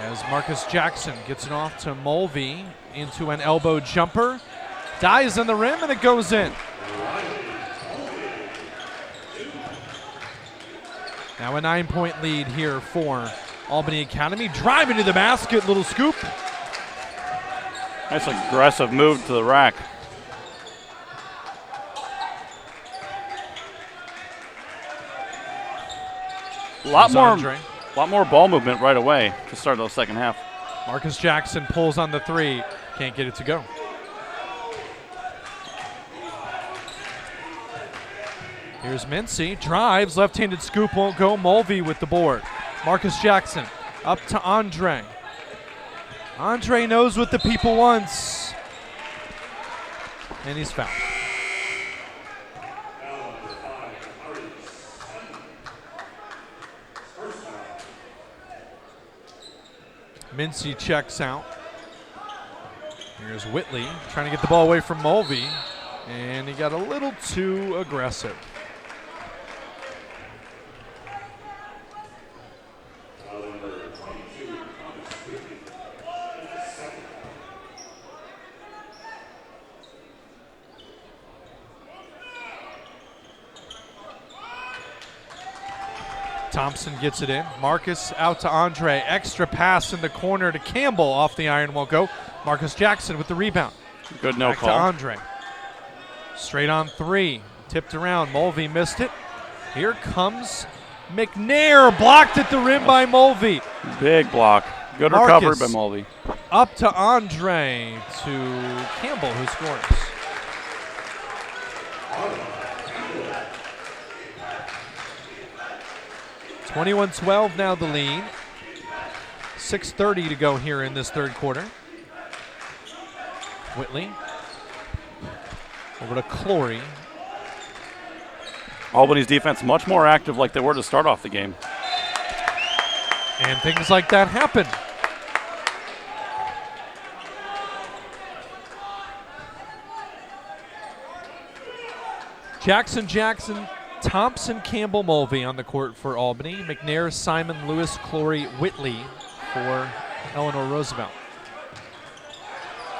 Speaker 1: As Marcus Jackson gets it off to Mulvey into an elbow jumper. Dies on the rim and it goes in. Now a 9-point lead here for Albany Academy. Driving to the basket, little scoop.
Speaker 2: Nice aggressive move to the rack. A lot more ball movement right away to start the second half.
Speaker 1: Marcus Jackson pulls on the 3. Can't get it to go. Here's Mincy, drives, left-handed scoop, won't go. Mulvey with the board. Marcus Jackson up to Andre. Andre knows what the people wants. And he's fouled. Mincy checks out. Here's Whitley trying to get the ball away from Mulvey. And he got a little too aggressive. Thompson gets it in. Marcus out to Andre. Extra pass in the corner to Campbell. Off the iron won't go. Marcus Jackson with the rebound.
Speaker 2: Good no
Speaker 1: Back
Speaker 2: call.
Speaker 1: to Andre. Straight on 3. Tipped around. Mulvey missed it. Here comes McNair. Blocked at the rim by Mulvey.
Speaker 2: Big block. Good recovery by Mulvey.
Speaker 1: Up to Andre to Campbell, who scores. (21-12) now the lead. 6:30 to go here in this third quarter. Whitley over to Clory.
Speaker 2: Albany's defense much more active like they were to start off the game.
Speaker 1: And things like that happen. Jackson, Thompson, Campbell, Mulvey on the court for Albany. McNair, Simon, Lewis, Clory, Whitley for Eleanor Roosevelt.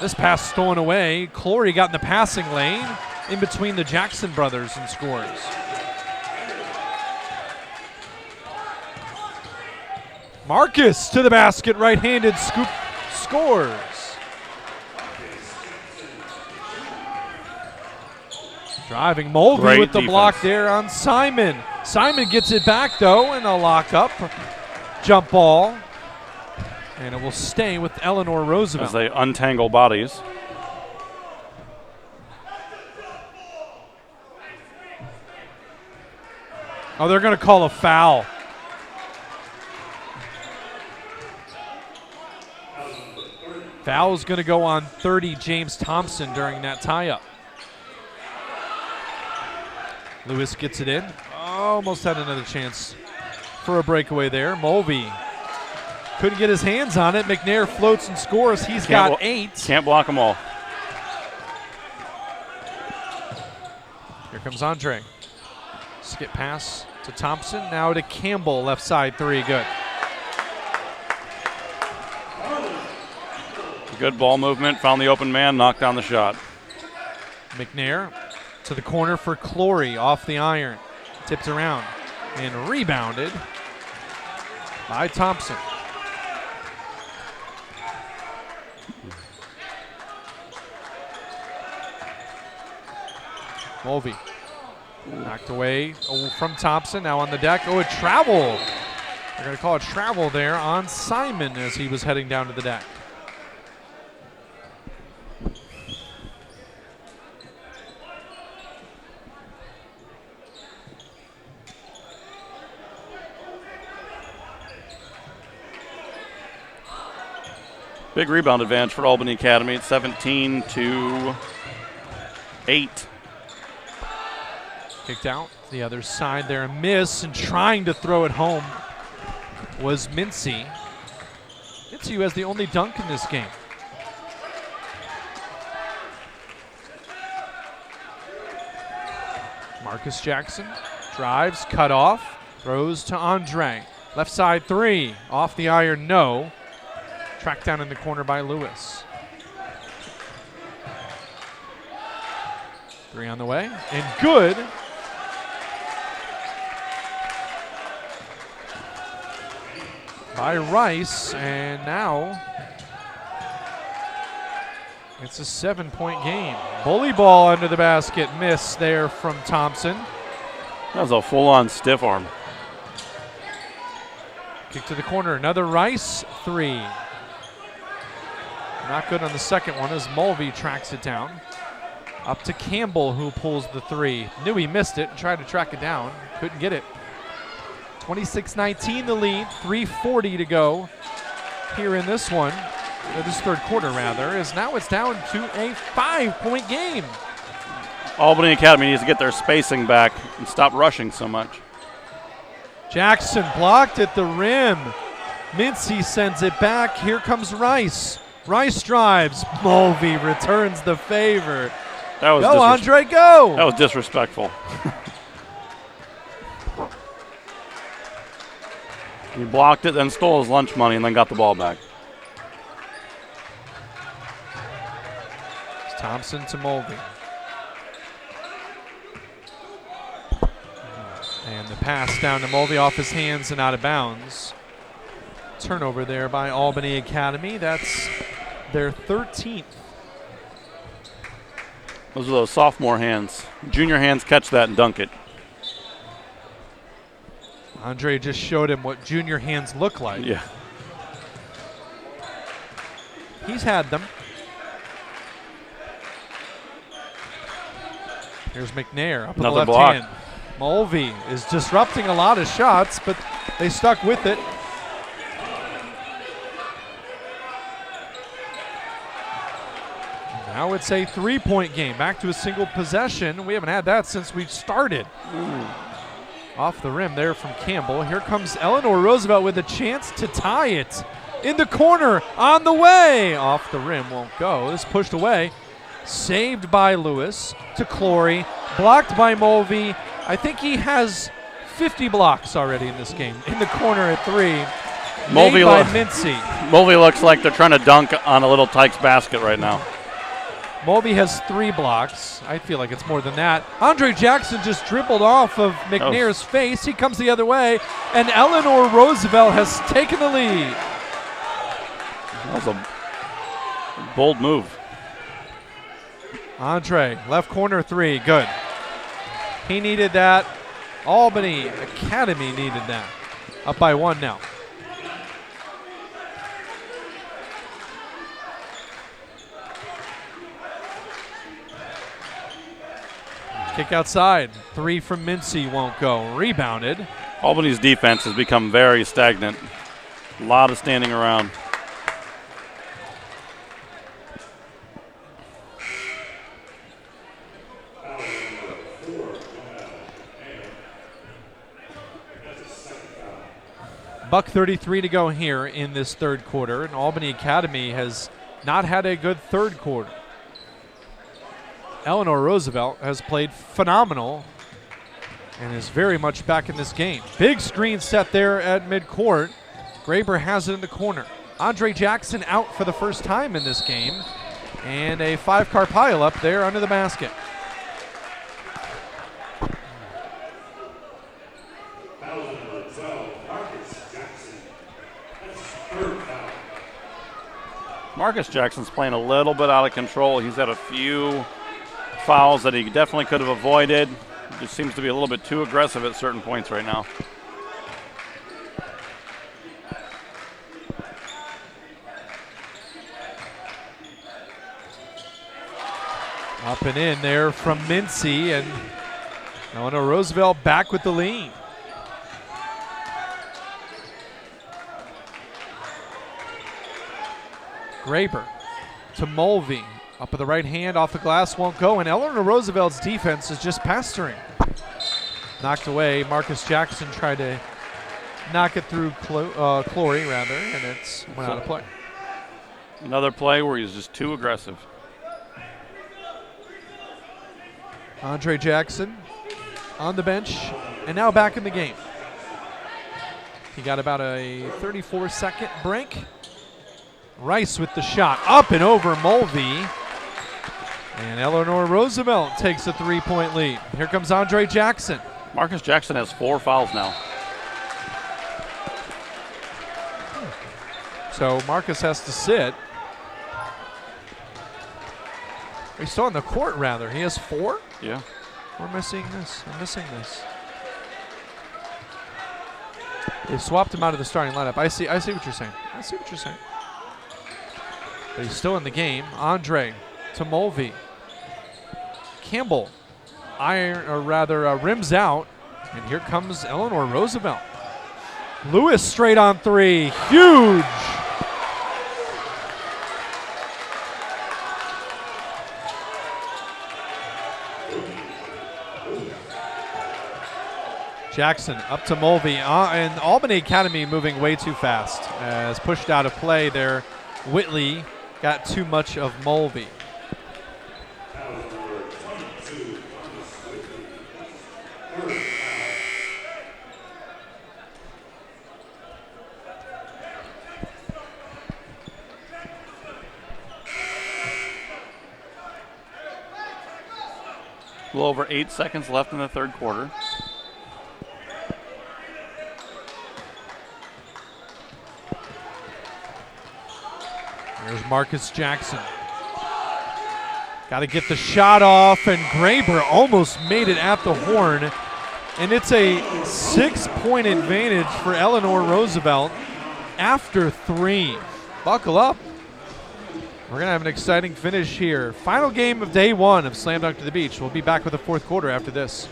Speaker 1: This pass stolen away. Clory got in the passing lane. in between the Jackson brothers in scores. Marcus to the basket, right-handed scoop, scores. Driving Mulvey
Speaker 2: Great
Speaker 1: with the block
Speaker 2: defense.
Speaker 1: there on Simon. Simon gets it back though, and a lock up. Jump ball. And it will stay with Eleanor Roosevelt.
Speaker 2: As they untangle bodies.
Speaker 1: Oh, they're going to call a foul. Foul is going to go on 30, James Thompson, during that tie-up. Lewis gets it in. Almost had another chance for a breakaway there. Mulvey couldn't get his hands on it. McNair floats and scores. He's got 8.
Speaker 2: Can't block them all.
Speaker 1: Here comes Andre. Skip pass to Thompson. Now to Campbell, left side 3. Good.
Speaker 2: Good ball movement. Found the open man. Knocked down the shot.
Speaker 1: McNair to the corner for Clory, off the iron. Tipped around and rebounded by Thompson. Mulvey knocked away from Thompson, now on the deck. Oh, a travel. They're going to call a travel there on Simon as he was heading down to the deck.
Speaker 2: Big rebound advantage for Albany Academy. It's 17-8.
Speaker 1: Kicked out to the other side there. A miss, and trying to throw it home was Mincy. Mincy, who has the only dunk in this game. Marcus Jackson drives, cut off, throws to Andre. Left side 3, off the iron, no. Tracked down in the corner by Lewis. 3 on the way, and good. By Rice, and now it's a 7-point game. Bully ball under the basket, miss there from Thompson.
Speaker 2: That was a full-on stiff arm.
Speaker 1: Kick to the corner, another Rice 3. Not good on the second one as Mulvey tracks it down. Up to Campbell, who pulls the 3. Knew he missed it and tried to track it down. Couldn't get it. 26-19 the lead, 3:40 to go here in this one, or this third quarter rather, as now it's down to a 5-point game.
Speaker 2: Albany Academy needs to get their spacing back and stop rushing so much.
Speaker 1: Jackson blocked at the rim. Mincy sends it back. Here comes Rice. Rice drives. Mulvey returns the favor.
Speaker 2: That was
Speaker 1: go, Andre, go!
Speaker 2: That was disrespectful. He blocked it, then stole his lunch money, and then got the ball back.
Speaker 1: It's Thompson to Mulvey. And the pass down to Mulvey off his hands and out of bounds. Turnover there by Albany Academy. That's their 13th.
Speaker 2: Those are those sophomore hands. Junior hands catch that and dunk it.
Speaker 1: Andre just showed him what junior hands look like.
Speaker 2: Yeah.
Speaker 1: He's had them. Here's McNair up on the
Speaker 2: Another
Speaker 1: left
Speaker 2: block.
Speaker 1: hand. Mulvey is disrupting a lot of shots, but they stuck with it. Now it's a 3-point game. Back to a single possession. We haven't had that since we started. Off the rim there from Campbell. Here comes Eleanor Roosevelt with a chance to tie it. In the corner, on the way. Off the rim, won't go. This pushed away. Saved by Lewis to Clory. Blocked by Mulvey. I think he has 50 blocks already in this game. In the corner at 3.
Speaker 2: Mulvey
Speaker 1: Made by Mincy.
Speaker 2: Mulvey looks like they're trying to dunk on a little Tykes basket right now.
Speaker 1: Mulvey has 3 blocks. I feel like it's more than that. Andre Jackson just dribbled off of McNair's face. He comes the other way, and Eleanor Roosevelt has taken the lead.
Speaker 2: That was a bold move.
Speaker 1: Andre, left corner 3, good. He needed that. Albany Academy needed that. Up by 1 now. Kick outside. 3 from Mincy won't go. Rebounded.
Speaker 2: Albany's defense has become very stagnant. A lot of standing around.
Speaker 1: $1:33 to go here in this third quarter, and Albany Academy has not had a good third quarter. Eleanor Roosevelt has played phenomenal and is very much back in this game. Big screen set there at midcourt. Graber has it in the corner. Andre Jackson out for the first time in this game, and a 5-car pile up there under the basket.
Speaker 2: Marcus Jackson's playing a little bit out of control. He's had a few fouls that he definitely could have avoided. Just seems to be a little bit too aggressive at certain points right now.
Speaker 1: Up and in there from Mincy, and Eleanor Roosevelt back with the lead. Graber to Mulvey. Up with the right hand, off the glass, won't go, and Eleanor Roosevelt's defense is just pestering. Knocked away. Marcus Jackson tried to knock it through Clory, rather, and it's went out of play.
Speaker 2: Another play where he's just too aggressive.
Speaker 1: Andre Jackson on the bench, and now back in the game. He got about a 34-second break. Rice with the shot, up and over Mulvey. And Eleanor Roosevelt takes a 3-point lead. Here comes Andre Jackson.
Speaker 2: Marcus Jackson has 4 fouls now.
Speaker 1: So Marcus has to sit. He's still on the court, rather. He has 4?
Speaker 2: Yeah.
Speaker 1: Where am I seeing this? I'm missing this. They swapped him out of the starting lineup. I see what you're saying. I see what you're saying. But he's still in the game. Andre to Mulvey. Campbell rims out, and here comes Eleanor Roosevelt. Lewis straight on 3. Huge! Jackson up to Mulvey, and Albany Academy moving way too fast. As pushed out of play there, Whitley got too much of Mulvey.
Speaker 2: A little over 8 seconds left in the third quarter.
Speaker 1: There's Marcus Jackson. Got to get the shot off, and Graber almost made it at the horn. And it's a 6-point advantage for Eleanor Roosevelt after 3. Buckle up. We're going to have an exciting finish here. Final game of day 1 of Slam Dunk to the Beach. We'll be back with the fourth quarter after this.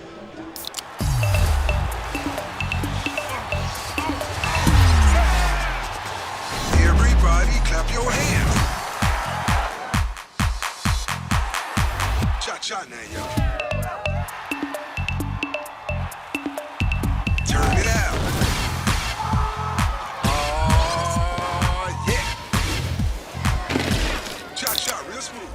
Speaker 6: Everybody clap your hands. Cha-cha now, yo. Turn it out. Oh, yeah. Cha-cha, real smooth.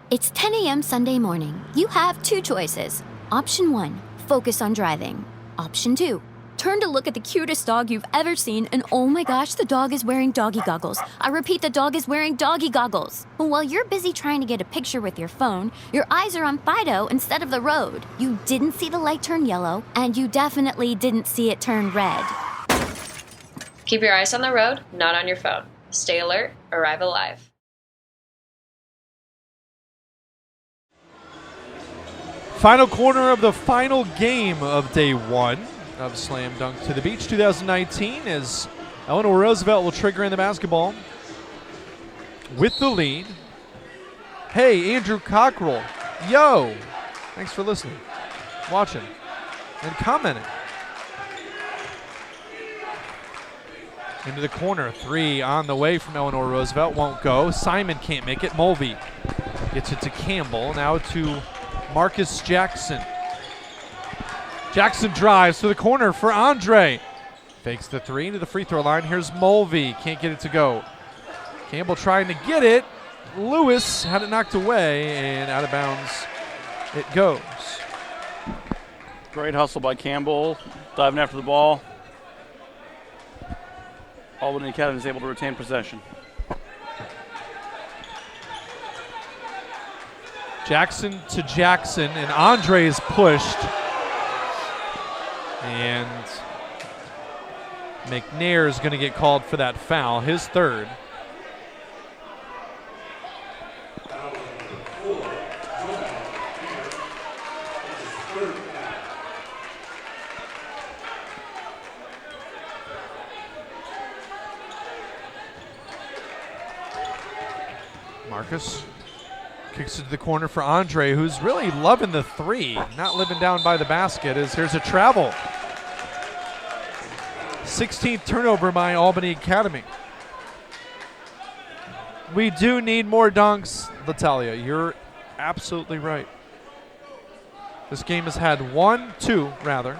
Speaker 4: It's 10 a.m. Sunday morning. You have 2 choices. Option 1, focus on driving. Option 2, Turn to look at the cutest dog you've ever seen, and oh my gosh, the dog is wearing doggy goggles. I repeat, the dog is wearing doggy goggles. But while you're busy trying to get a picture with your phone, your eyes are on Fido instead of the road. You didn't see the light turn yellow, and you definitely didn't see it turn red.
Speaker 10: Keep your eyes on the road, not on your phone. Stay alert, arrive alive.
Speaker 1: Final corner of the final game of day 1 of Slam Dunk to the Beach 2019 as Eleanor Roosevelt will trigger in the basketball with the lead. Hey, Andrew Cockrell. Yo. Thanks for listening, watching, and commenting. Into the corner. 3 on the way from Eleanor Roosevelt. Won't go. Simon can't make it. Mulvey gets it to Campbell. Now to Marcus Jackson. Jackson drives to the corner for Andre. Fakes the 3 into the free throw line. Here's Mulvey. Can't get it to go. Campbell trying to get it. Lewis had it knocked away, and out of bounds it goes.
Speaker 2: Great hustle by Campbell, diving after the ball. Albany Academy is able to retain possession.
Speaker 1: Jackson to Jackson, and Andre is pushed. And McNair is going to get called for that foul, his third. Marcus kicks it to the corner for Andre, who's really loving the 3, not living down by the basket. As here's a travel. 16th turnover by Albany Academy. We do need more dunks, Latalia. You're absolutely right. This game has had 2 rather.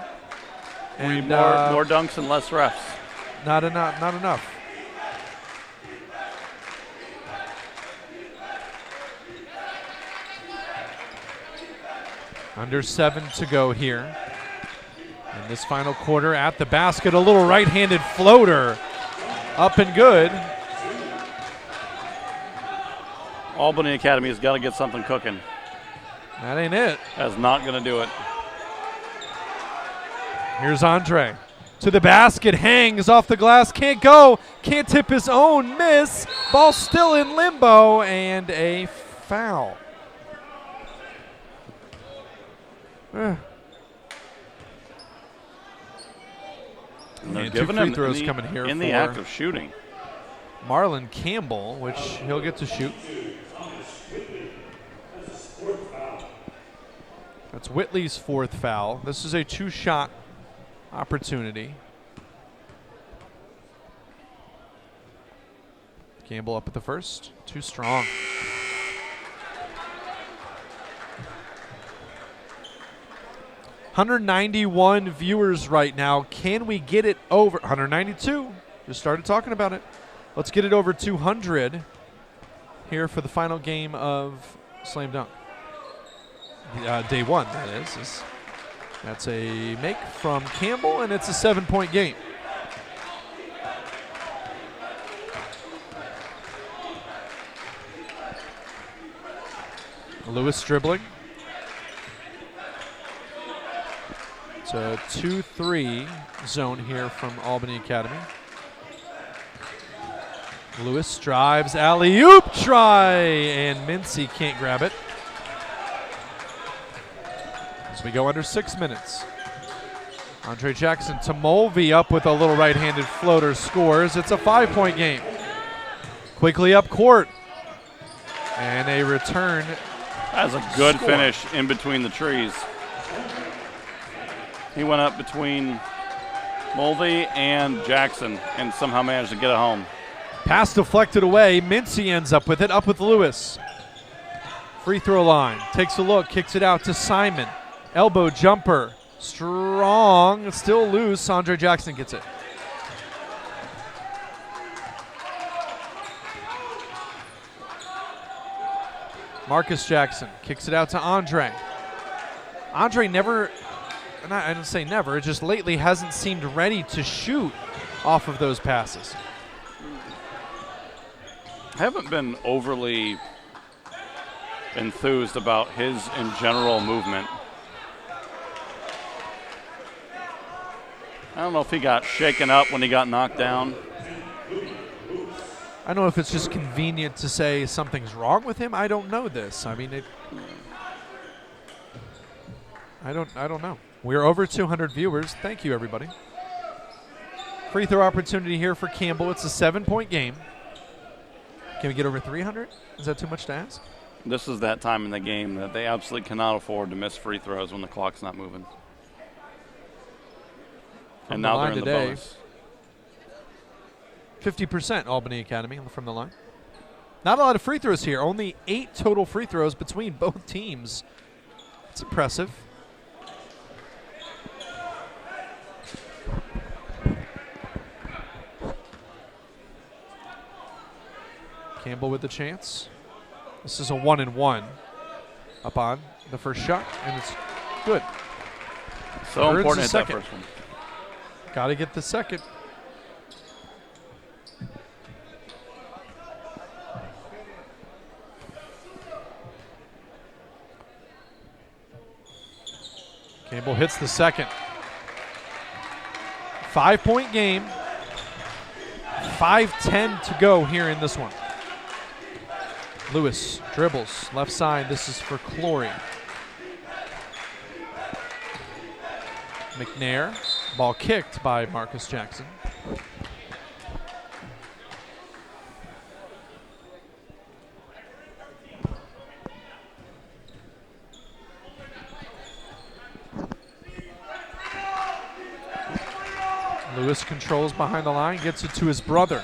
Speaker 1: And
Speaker 2: more dunks and less refs.
Speaker 1: Not enough. Under 7 to go here. In this final quarter at the basket, a little right-handed floater. Up and good.
Speaker 2: Albany Academy has got to get something cooking.
Speaker 1: That ain't it.
Speaker 2: That's not going to do it.
Speaker 1: Here's Andre. To the basket, hangs off the glass, can't go, can't tip his own, miss. Ball still in limbo, and a foul.
Speaker 2: And they're
Speaker 1: And 2
Speaker 2: giving
Speaker 1: free
Speaker 2: him
Speaker 1: throws coming here
Speaker 2: in
Speaker 1: for
Speaker 2: the act of shooting.
Speaker 1: Marlon Campbell, which he'll get to shoot. That's Whitley's 4th foul. This is a 2-shot opportunity. Campbell up at the first. Too strong. $191 viewers right now. Can we get it over 192? Just started talking about it. Let's get it over 200 here for the final game of Slam Dunk. Day 1, that is. That's a make from Campbell, and it's a 7-point game. Lewis dribbling. It's a 2-3 zone here from Albany Academy. Lewis drives, alley-oop try, and Mincy can't grab it. As we go under 6 minutes. Andre Jackson to Mulvey up with a little right-handed floater, scores. It's a 5-point game. Quickly up court. And a return.
Speaker 2: That's a good finish in between the trees. He went up between Mulvey and Jackson and somehow managed to get it home.
Speaker 1: Pass deflected away. Mincy ends up with it, up with Lewis. Free throw line. Takes a look, kicks it out to Simon. Elbow jumper. Strong, still loose. Andre Jackson gets it. Marcus Jackson kicks it out to Andre. Andre never I don't say never, it just lately hasn't seemed ready to shoot off of those passes.
Speaker 2: I haven't been overly enthused about his in general movement. I don't know if he got shaken up when he got knocked down.
Speaker 1: I don't know if it's just convenient to say something's wrong with him. I don't know this. I mean, I don't know. We're over 200 viewers. Thank you, everybody. Free throw opportunity here for Campbell. It's a 7-point game. Can we get over 300? Is that too much to ask?
Speaker 2: This is that time in the game that they absolutely cannot afford to miss free throws when the clock's not moving. And now they're in the bonus.
Speaker 1: 50% Albany Academy from the line. Not a lot of free throws here. Only 8 total free throws between both teams. It's impressive. Campbell with the chance. This is a 1-and-1 up on the first shot, and it's good.
Speaker 2: So important to hit that first one.
Speaker 1: Got to get the second. Campbell hits the second. 5-point game. 5:10 to go here in this one. Lewis dribbles left side. This is for Clory. McNair. Ball kicked by Marcus Jackson. Lewis controls behind the line, gets it to his brother.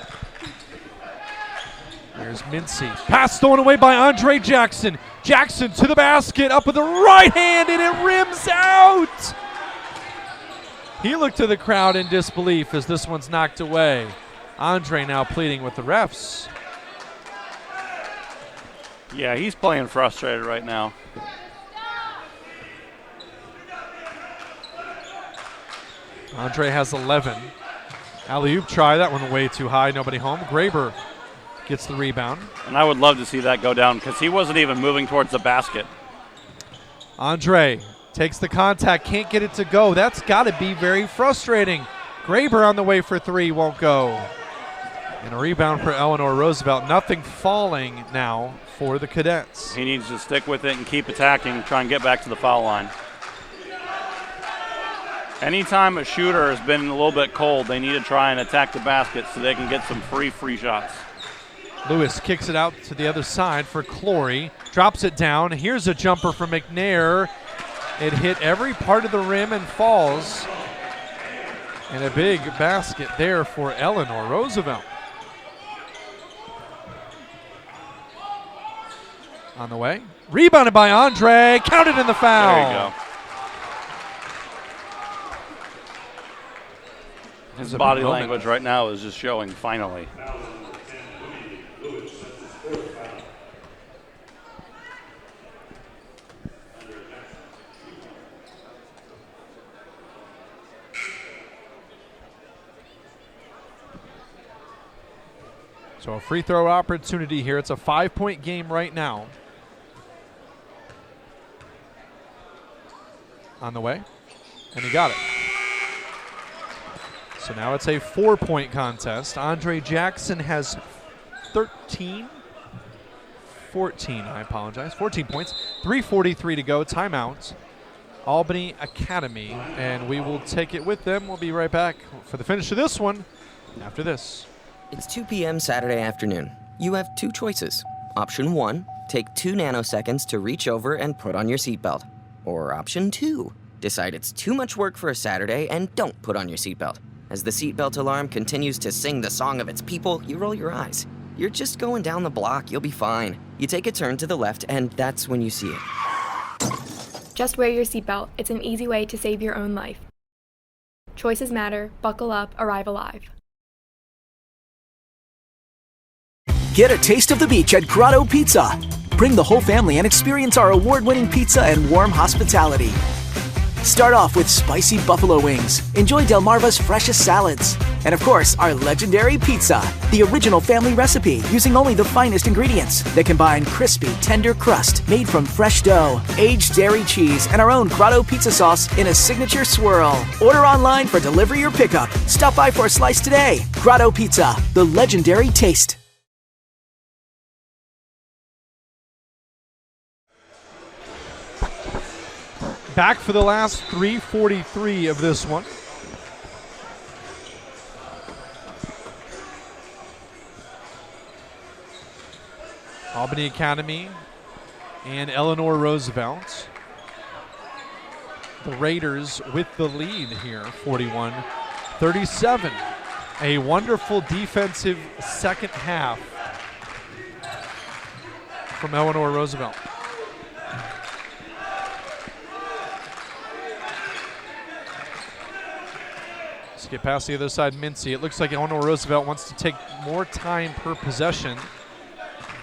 Speaker 1: There's Mincy. Pass stolen away by Andre Jackson. Jackson to the basket, up with the right hand, and it rims out. He looked to the crowd in disbelief as this one's knocked away. Andre now pleading with the refs.
Speaker 2: Yeah, he's playing frustrated right now.
Speaker 1: Andre has 11. Alley-oop try, that one way too high, nobody home. Graber gets the rebound.
Speaker 2: And I would love to see that go down because he wasn't even moving towards the basket.
Speaker 1: Andre takes the contact, can't get it to go. That's got to be very frustrating. Graber on the way for three, won't go. And a rebound for Eleanor Roosevelt. Nothing falling now for the Cadets.
Speaker 2: He needs to stick with it and keep attacking, try and get back to the foul line. Anytime a shooter has been a little bit cold, they need to try and attack the basket so they can get some free shots.
Speaker 1: Lewis kicks it out to the other side for Clory. Drops it down. Here's a jumper from McNair. It hit every part of the rim and falls. And a big basket there for Eleanor Roosevelt. On the way. Rebounded by Andre. Counted in the foul.
Speaker 2: There you go. His body language right now is just showing, finally.
Speaker 1: So a free throw opportunity here. It's a 5-point game right now. On the way. And he got it. So now it's a 4-point contest. Andre Jackson has 14 points. 3:43 to go. Timeout. Albany Academy. And we will take it with them. We'll be right back for the finish of this one after this.
Speaker 7: It's 2 p.m. Saturday afternoon. You have two choices. Option 1, take 2 nanoseconds to reach over and put on your seatbelt. Or option 2, decide it's too much work for a Saturday and don't put on your seatbelt. As the seatbelt alarm continues to sing the song of its people, you roll your eyes. You're just going down the block, you'll be fine. You take a turn to the left, and that's when you see it.
Speaker 11: Just wear your seatbelt. It's an easy way to save your own life. Choices matter. Buckle up. Arrive alive.
Speaker 12: Get a taste of the beach at Grotto Pizza. Bring the whole family and experience our award-winning pizza and warm hospitality. Start off with spicy buffalo wings. Enjoy Delmarva's freshest salads. And of course, our legendary pizza, the original family recipe using only the finest ingredients that combine crispy, tender crust made from fresh dough, aged dairy cheese, and our own Grotto pizza sauce in a signature swirl. Order online for delivery or pickup. Stop by for a slice today. Grotto Pizza, the legendary taste.
Speaker 9: Back for the last 3:43 of this one. Albany Academy and Eleanor Roosevelt. The Raiders with the lead here, 41-37. A wonderful defensive second half from Eleanor Roosevelt. Let's get past the other side, Mincy. It looks like Eleanor Roosevelt wants to take more time per possession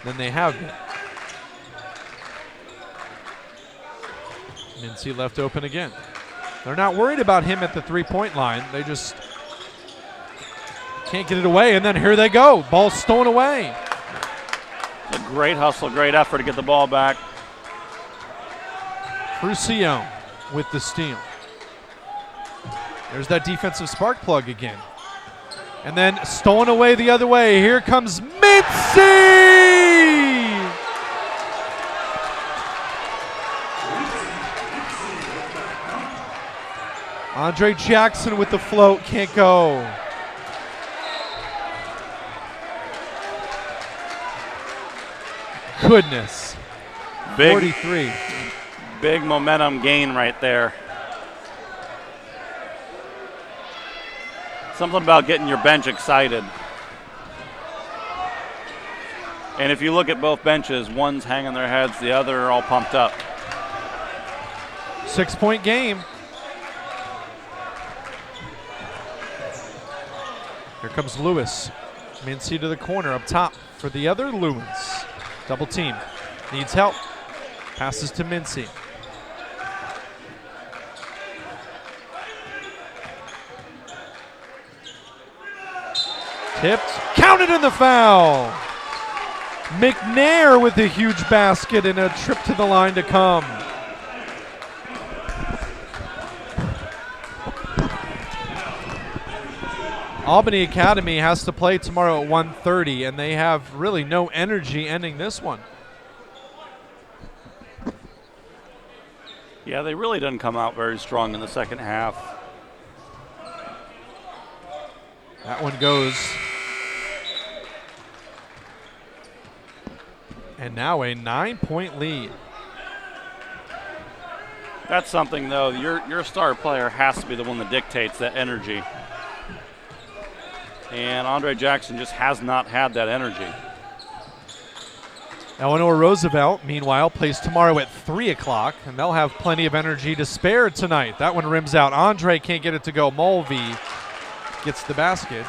Speaker 9: than they have been. Mincy left open again. They're not worried about him at the three-point line. They just can't get it away, and then here they go. Ball stolen away.
Speaker 2: A great hustle, great effort to get the ball back.
Speaker 9: Crucio with the steal. There's that defensive spark plug again. And then stolen away the other way. Here comes Mincy! Andre Jackson with the float, can't go. Goodness. 43.
Speaker 2: Big momentum gain right there. Something about getting your bench excited. And if you look at both benches, one's hanging their heads, the other are all pumped up.
Speaker 9: 6-point game. Here comes Lewis. Mincy to the corner up top for the other Lewins. Double team. Needs help. Passes to Mincy. Tipped. Counted in the foul. McNair with a huge basket and a trip to the line to come. Albany Academy has to play tomorrow at 1:30, and they have really no energy ending this one.
Speaker 2: Yeah, they really didn't come out very strong in the second half.
Speaker 9: That one goes. And now a 9-point lead.
Speaker 2: That's something, though. Your star player has to be the one that dictates that energy. And Andre Jackson just has not had that energy.
Speaker 9: Eleanor Roosevelt, meanwhile, plays tomorrow at 3 o'clock, and they'll have plenty of energy to spare tonight. That one rims out. Andre can't get it to go. Mulvey gets the baskets.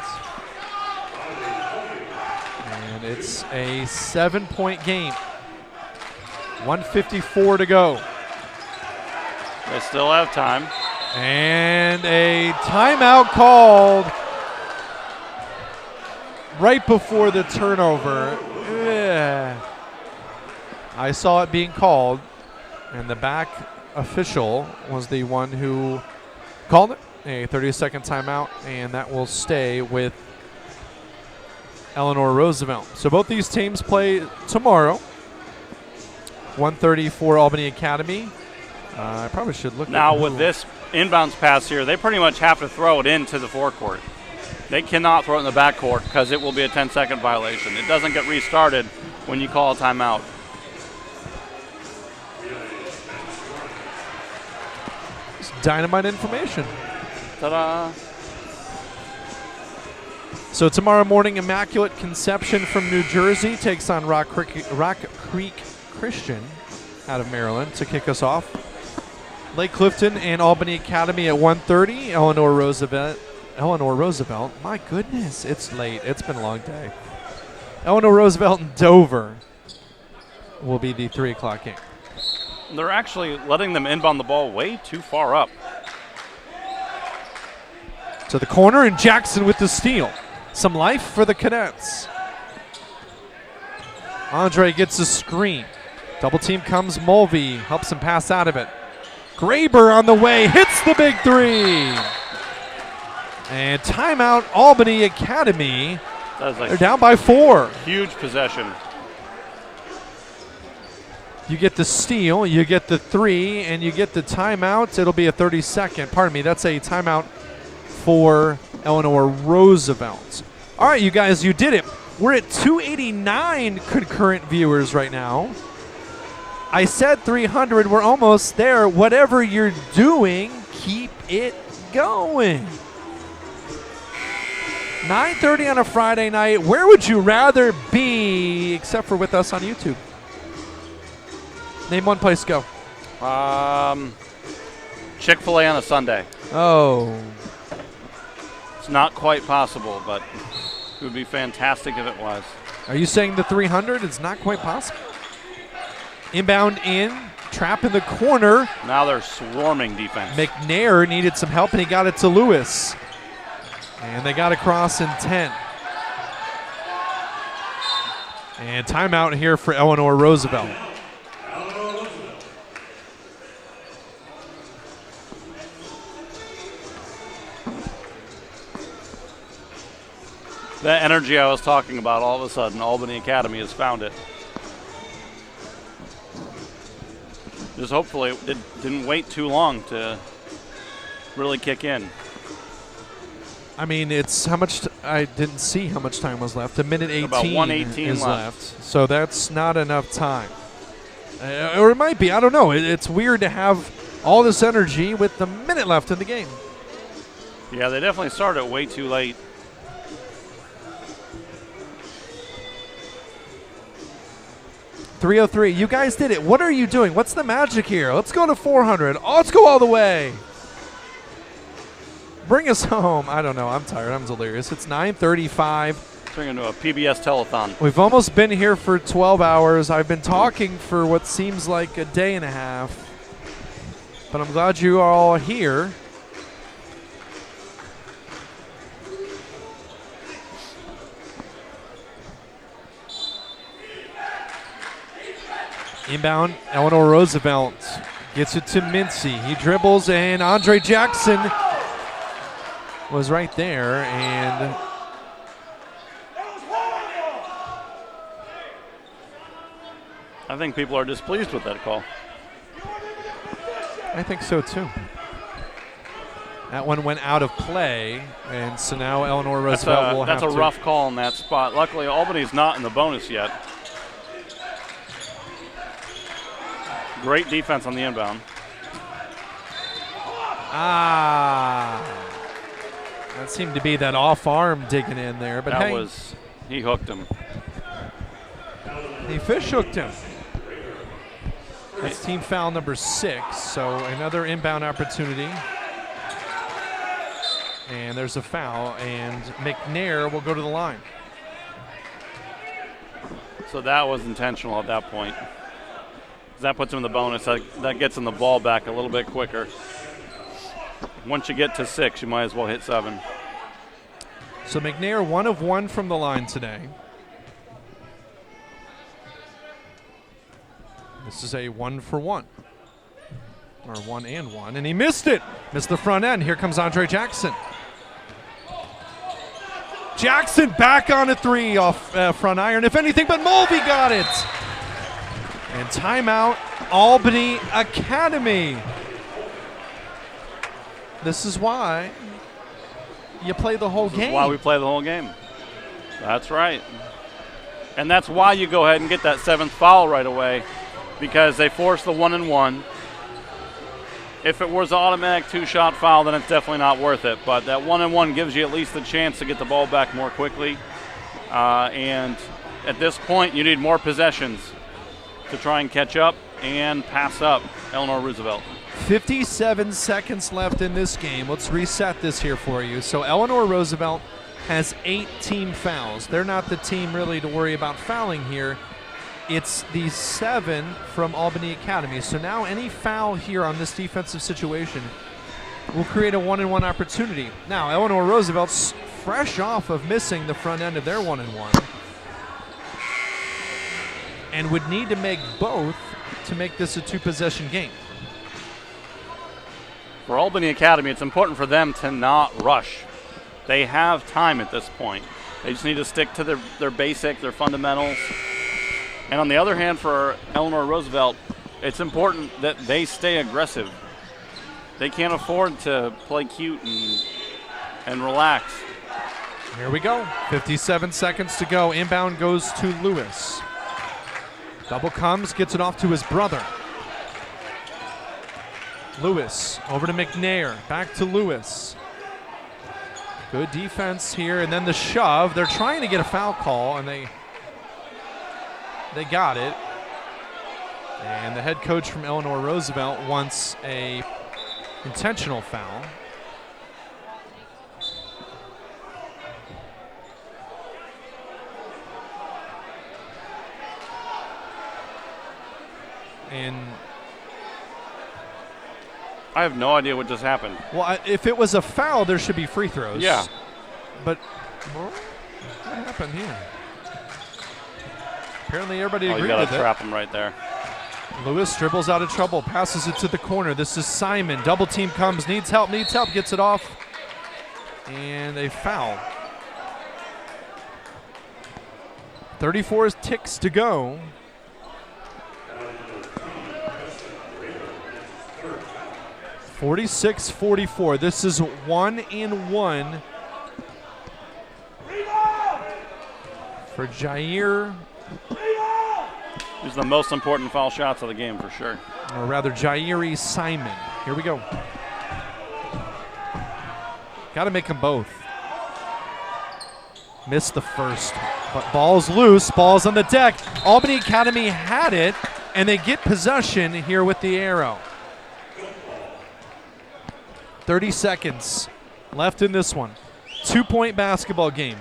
Speaker 9: And it's a 7-point game. 1:54 to go.
Speaker 2: They still have time.
Speaker 9: And a timeout called right before the turnover. I saw it being called, and the back official was the one who called it. A 30-second timeout, and that will stay with Eleanor Roosevelt. So both these teams play tomorrow. 1:30 for Albany Academy. I probably should look
Speaker 2: now
Speaker 9: at
Speaker 2: with this inbounds pass here, they pretty much have to throw it into the forecourt. They cannot throw it in the backcourt because it will be a 10-second violation. It doesn't get restarted when you call a timeout.
Speaker 9: It's dynamite information.
Speaker 2: Ta-da!
Speaker 9: So tomorrow morning, Immaculate Conception from New Jersey takes on Rock Creek Christian out of Maryland to kick us off. Lake Clifton and Albany Academy at 1:30. Eleanor Roosevelt. My goodness, it's late. It's been a long day. Eleanor Roosevelt and Dover will be the 3 o'clock game.
Speaker 2: They're actually letting them inbound the ball way too far up.
Speaker 1: To the corner, and Jackson with the steal. Some life for the Cadets. Andre gets a screen. Double team comes Mulvey, helps him pass out of it. Graber on the way, hits the big three. And timeout, Albany Academy. They're down by 4.
Speaker 2: Huge possession.
Speaker 1: You get the steal, you get the 3, and you get the timeout. It'll be a 30-second. Pardon me, that's a timeout for Eleanor Roosevelt. All right, you guys, you did it. We're at 289 concurrent viewers right now. I said 300. We're almost there. Whatever you're doing, keep it going. 9:30 on a Friday night. Where would you rather be except for with us on YouTube? Name one place to go.
Speaker 2: Chick-fil-A on a Sunday.
Speaker 1: Oh.
Speaker 2: It's not quite possible, but it would be fantastic if it was.
Speaker 1: Are you saying the 300 is not quite possible? Inbound in, trap in the corner.
Speaker 2: Now they're swarming defense.
Speaker 1: McNair needed some help, and he got it to Lewis. And they got across in 10. And timeout here for Eleanor Roosevelt.
Speaker 2: That energy I was talking about, all of a sudden, Albany Academy has found it. Just hopefully it didn't wait too long to really kick in.
Speaker 1: I mean, it's how much I didn't see how much time was left. 1:18
Speaker 2: About 1:18
Speaker 1: is
Speaker 2: left.
Speaker 1: So that's not enough time. Or it might be. I don't know. It's weird to have all this energy with the minute left in the game.
Speaker 2: Yeah, they definitely started way too late.
Speaker 1: .303. You guys did it. What are you doing? What's the magic here? Let's go to 400. Oh, let's go all the way. Bring us home. I don't know. I'm tired. I'm delirious. It's 9:35.
Speaker 2: Turning into a PBS telethon.
Speaker 1: We've almost been here for 12 hours. I've been talking for what seems like a day and a half. But I'm glad you are all here. Inbound, Eleanor Roosevelt gets it to Mincy. He dribbles, and Andre Jackson was right there, and
Speaker 2: I think people are displeased with that call.
Speaker 1: I think so too. That one went out of play, and so now Eleanor Roosevelt will have to.
Speaker 2: That's a rough call in that spot. Luckily, Albany's not in the bonus yet. Great defense on the inbound.
Speaker 1: That seemed to be that off arm digging in there, but
Speaker 2: he hooked him.
Speaker 1: He fish hooked him. That's team foul number 6, so another inbound opportunity. And there's a foul, and McNair will go to the line.
Speaker 2: So that was intentional at that point. That puts him in the bonus. That gets him the ball back a little bit quicker. Once you get to 6, you might as well hit 7.
Speaker 1: So McNair 1 of 1 from the line today. This is a 1 for 1. Or 1 and 1. And he missed it. Missed the front end. Here comes Andre Jackson. Jackson back on a 3 off front iron. If anything but Mulvey got it. And timeout, Albany Academy. This is why you play the whole game.
Speaker 2: This is why we play the whole game. That's right. And that's why you go ahead and get that 7th foul right away, because they force the 1-and-1. If it was an automatic 2-shot foul, then it's definitely not worth it. But that 1-and-1 gives you at least the chance to get the ball back more quickly. And at this point, you need more possessions to try and catch up and pass up Eleanor Roosevelt.
Speaker 1: 57 seconds left in this game. Let's reset this here for you. So Eleanor Roosevelt has 8 team fouls. They're not the team really to worry about fouling here.
Speaker 9: It's the 7 from Albany Academy. So now any foul here on this defensive situation will create a 1-and-1 opportunity. Now, Eleanor Roosevelt's fresh off of missing the front end of their 1-and-1 and would need to make both to make this a 2-possession game.
Speaker 2: For Albany Academy, it's important for them to not rush. They have time at this point. They just need to stick to their basic, their fundamentals. And on the other hand, for Eleanor Roosevelt, it's important that they stay aggressive. They can't afford to play cute and relax.
Speaker 9: Here we go. 57 seconds to go. Inbound goes to Lewis. Double comes, gets it off to his brother. Lewis over to McNair. Back to Lewis. Good defense here, and then the shove. They're trying to get a foul call, and they got it. And the head coach from Eleanor Roosevelt wants a intentional foul. And
Speaker 2: I have no idea what just happened.
Speaker 9: well, if it was a foul, there should be free throws.
Speaker 2: Yeah.
Speaker 9: But what happened here? Apparently everybody agreed
Speaker 2: You got
Speaker 9: with
Speaker 2: to
Speaker 9: it.
Speaker 2: trap him right there.
Speaker 9: Lewis dribbles out of trouble, passes it to the corner. This is Simon. Double team comes, needs help, gets it off. And a foul. 34 ticks to go. (46-44). This is 1-and-1 for Jair.
Speaker 2: These are the most important foul shots of the game for sure.
Speaker 9: Or rather, Jairi Simon. Here we go. Got to make them both. Missed the first, but ball's loose. Ball's on the deck. Albany Academy had it, and they get possession here with the arrow. 30 seconds left in this one. 2-point basketball game.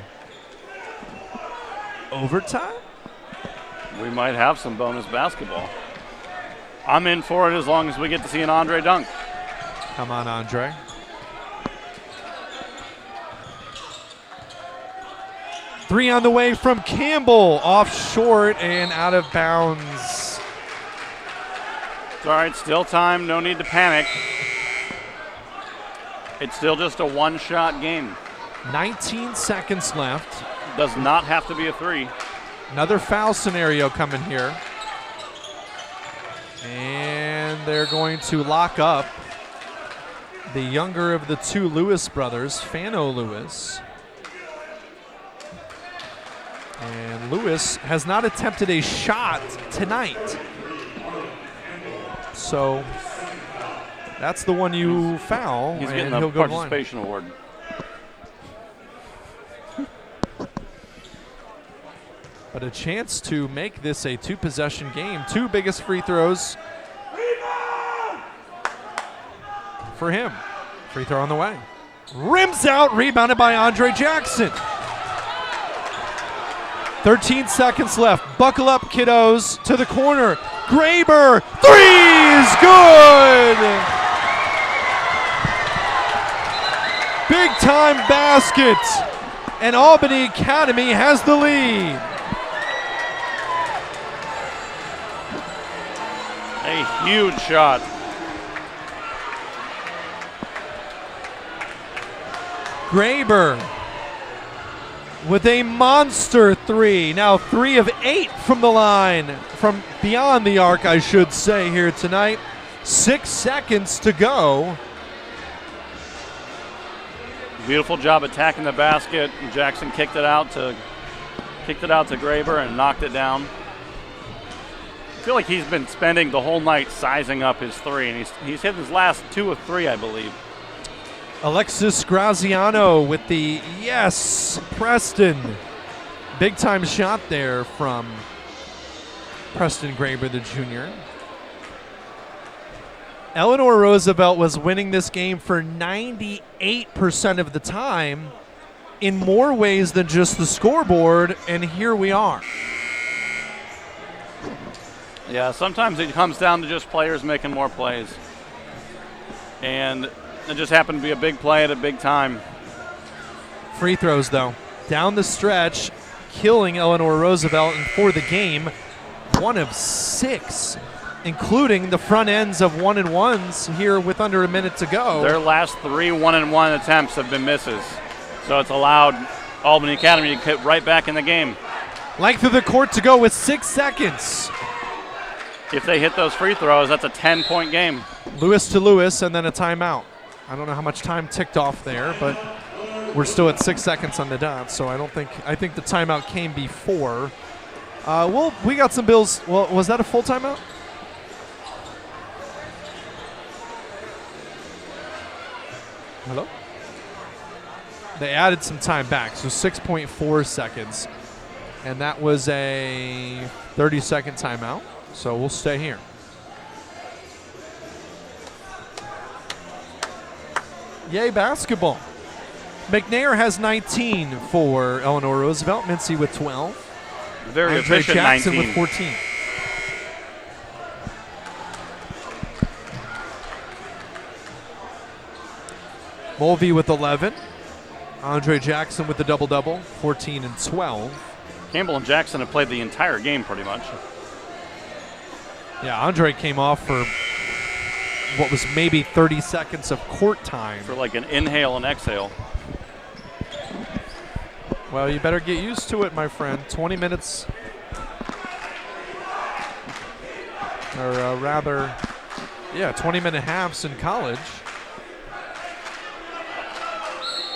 Speaker 9: Overtime?
Speaker 2: We might have some bonus basketball. I'm in for it as long as we get to see an Andre dunk.
Speaker 9: Come on, Andre. Three on the way from Campbell. Off short and out of bounds.
Speaker 2: It's all right, still time, no need to panic. It's still just a one-shot game.
Speaker 9: 19 seconds left.
Speaker 2: Does not have to be a three.
Speaker 9: Another foul scenario coming here. And they're going to lock up the younger of the two Lewis brothers, Fano Lewis. And Lewis has not attempted a shot tonight. So that's the one you foul.
Speaker 2: He's
Speaker 9: and
Speaker 2: getting a
Speaker 9: he'll go to the line.
Speaker 2: participation award.
Speaker 9: But a chance to make this a two-possession game. Two biggest free throws for him. Free throw on the way. Rims out, rebounded by Andre Jackson. 13 seconds left. Buckle up, kiddos. To the corner. Graber. Three's good. Big time basket. And Albany Academy has the lead.
Speaker 2: A huge shot.
Speaker 9: Graber with a monster three. Now 3 of 8 from the line, from beyond the arc, I should say, here tonight. 6 seconds to go.
Speaker 2: Beautiful job attacking the basket. Jackson kicked it out to Graber and knocked it down. I feel like he's been spending the whole night sizing up his three, and he's hit his last 2 of 3, I believe.
Speaker 9: Alexis Graziano with the yes, Preston. Big time shot there from Preston Graber, the junior. Eleanor Roosevelt was winning this game for 98% of the time in more ways than just the scoreboard, and here we are.
Speaker 2: Yeah, sometimes it comes down to just players making more plays. And it just happened to be a big play at a big time.
Speaker 1: Free throws, though. Down the stretch, killing Eleanor Roosevelt, and for the game, 1 of 6, including the front ends of 1-and-1s here with under a minute to go.
Speaker 2: Their last 3 1-and-1 attempts have been misses. So it's allowed Albany Academy to get right back in the game.
Speaker 1: Length of the court to go with 6 seconds.
Speaker 2: If they hit those free throws, that's a 10-point game.
Speaker 1: Lewis to Lewis, and then a timeout. I don't know how much time ticked off there, but we're still at 6 seconds on the dot, so I think the timeout came before. We got some bills. Well, was that a full timeout? Hello? They added some time back, so 6.4 seconds. And that was a 30-second timeout, so we'll stay here. Yay, basketball. McNair has 19 for Eleanor Roosevelt. Mincy with 12.
Speaker 2: Very
Speaker 1: Andre
Speaker 2: efficient
Speaker 1: Jackson
Speaker 2: 19.
Speaker 1: with 14. Mulvey with 11. Andre Jackson with the double-double, 14 and 12.
Speaker 2: Campbell and Jackson have played the entire game pretty much.
Speaker 1: Yeah, Andre came off for what was maybe 30 seconds of court time.
Speaker 2: For like an inhale and exhale.
Speaker 1: Well, you better get used to it, my friend. 20 minutes, or rather, 20-minute halves in college.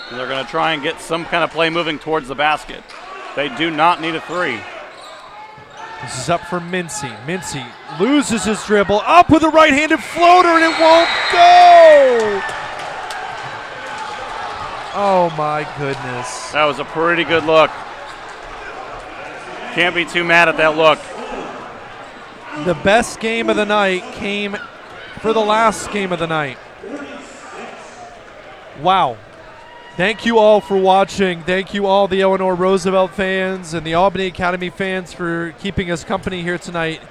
Speaker 2: And they're going to try and get some kind of play moving towards the basket. They do not need a 3.
Speaker 1: This is up for Mincy. Mincy loses his dribble, up with a right-handed floater, and it won't go! Oh, my goodness.
Speaker 2: That was a pretty good look. Can't be too mad at that look.
Speaker 1: The best game of the night came for the last game of the night. Wow. Thank you all for watching. Thank you all the Eleanor Roosevelt fans and the Albany Academy fans for keeping us company here tonight.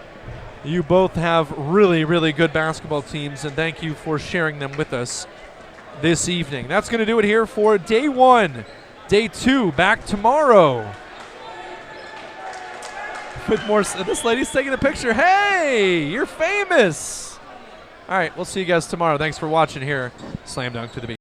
Speaker 1: You both have really, really good basketball teams, and thank you for sharing them with us this evening. That's going to do it here for day 1. Day 2, back tomorrow. With more, this lady's taking a picture. Hey, you're famous. All right, we'll see you guys tomorrow. Thanks for watching here. Slam Dunk to the Beat.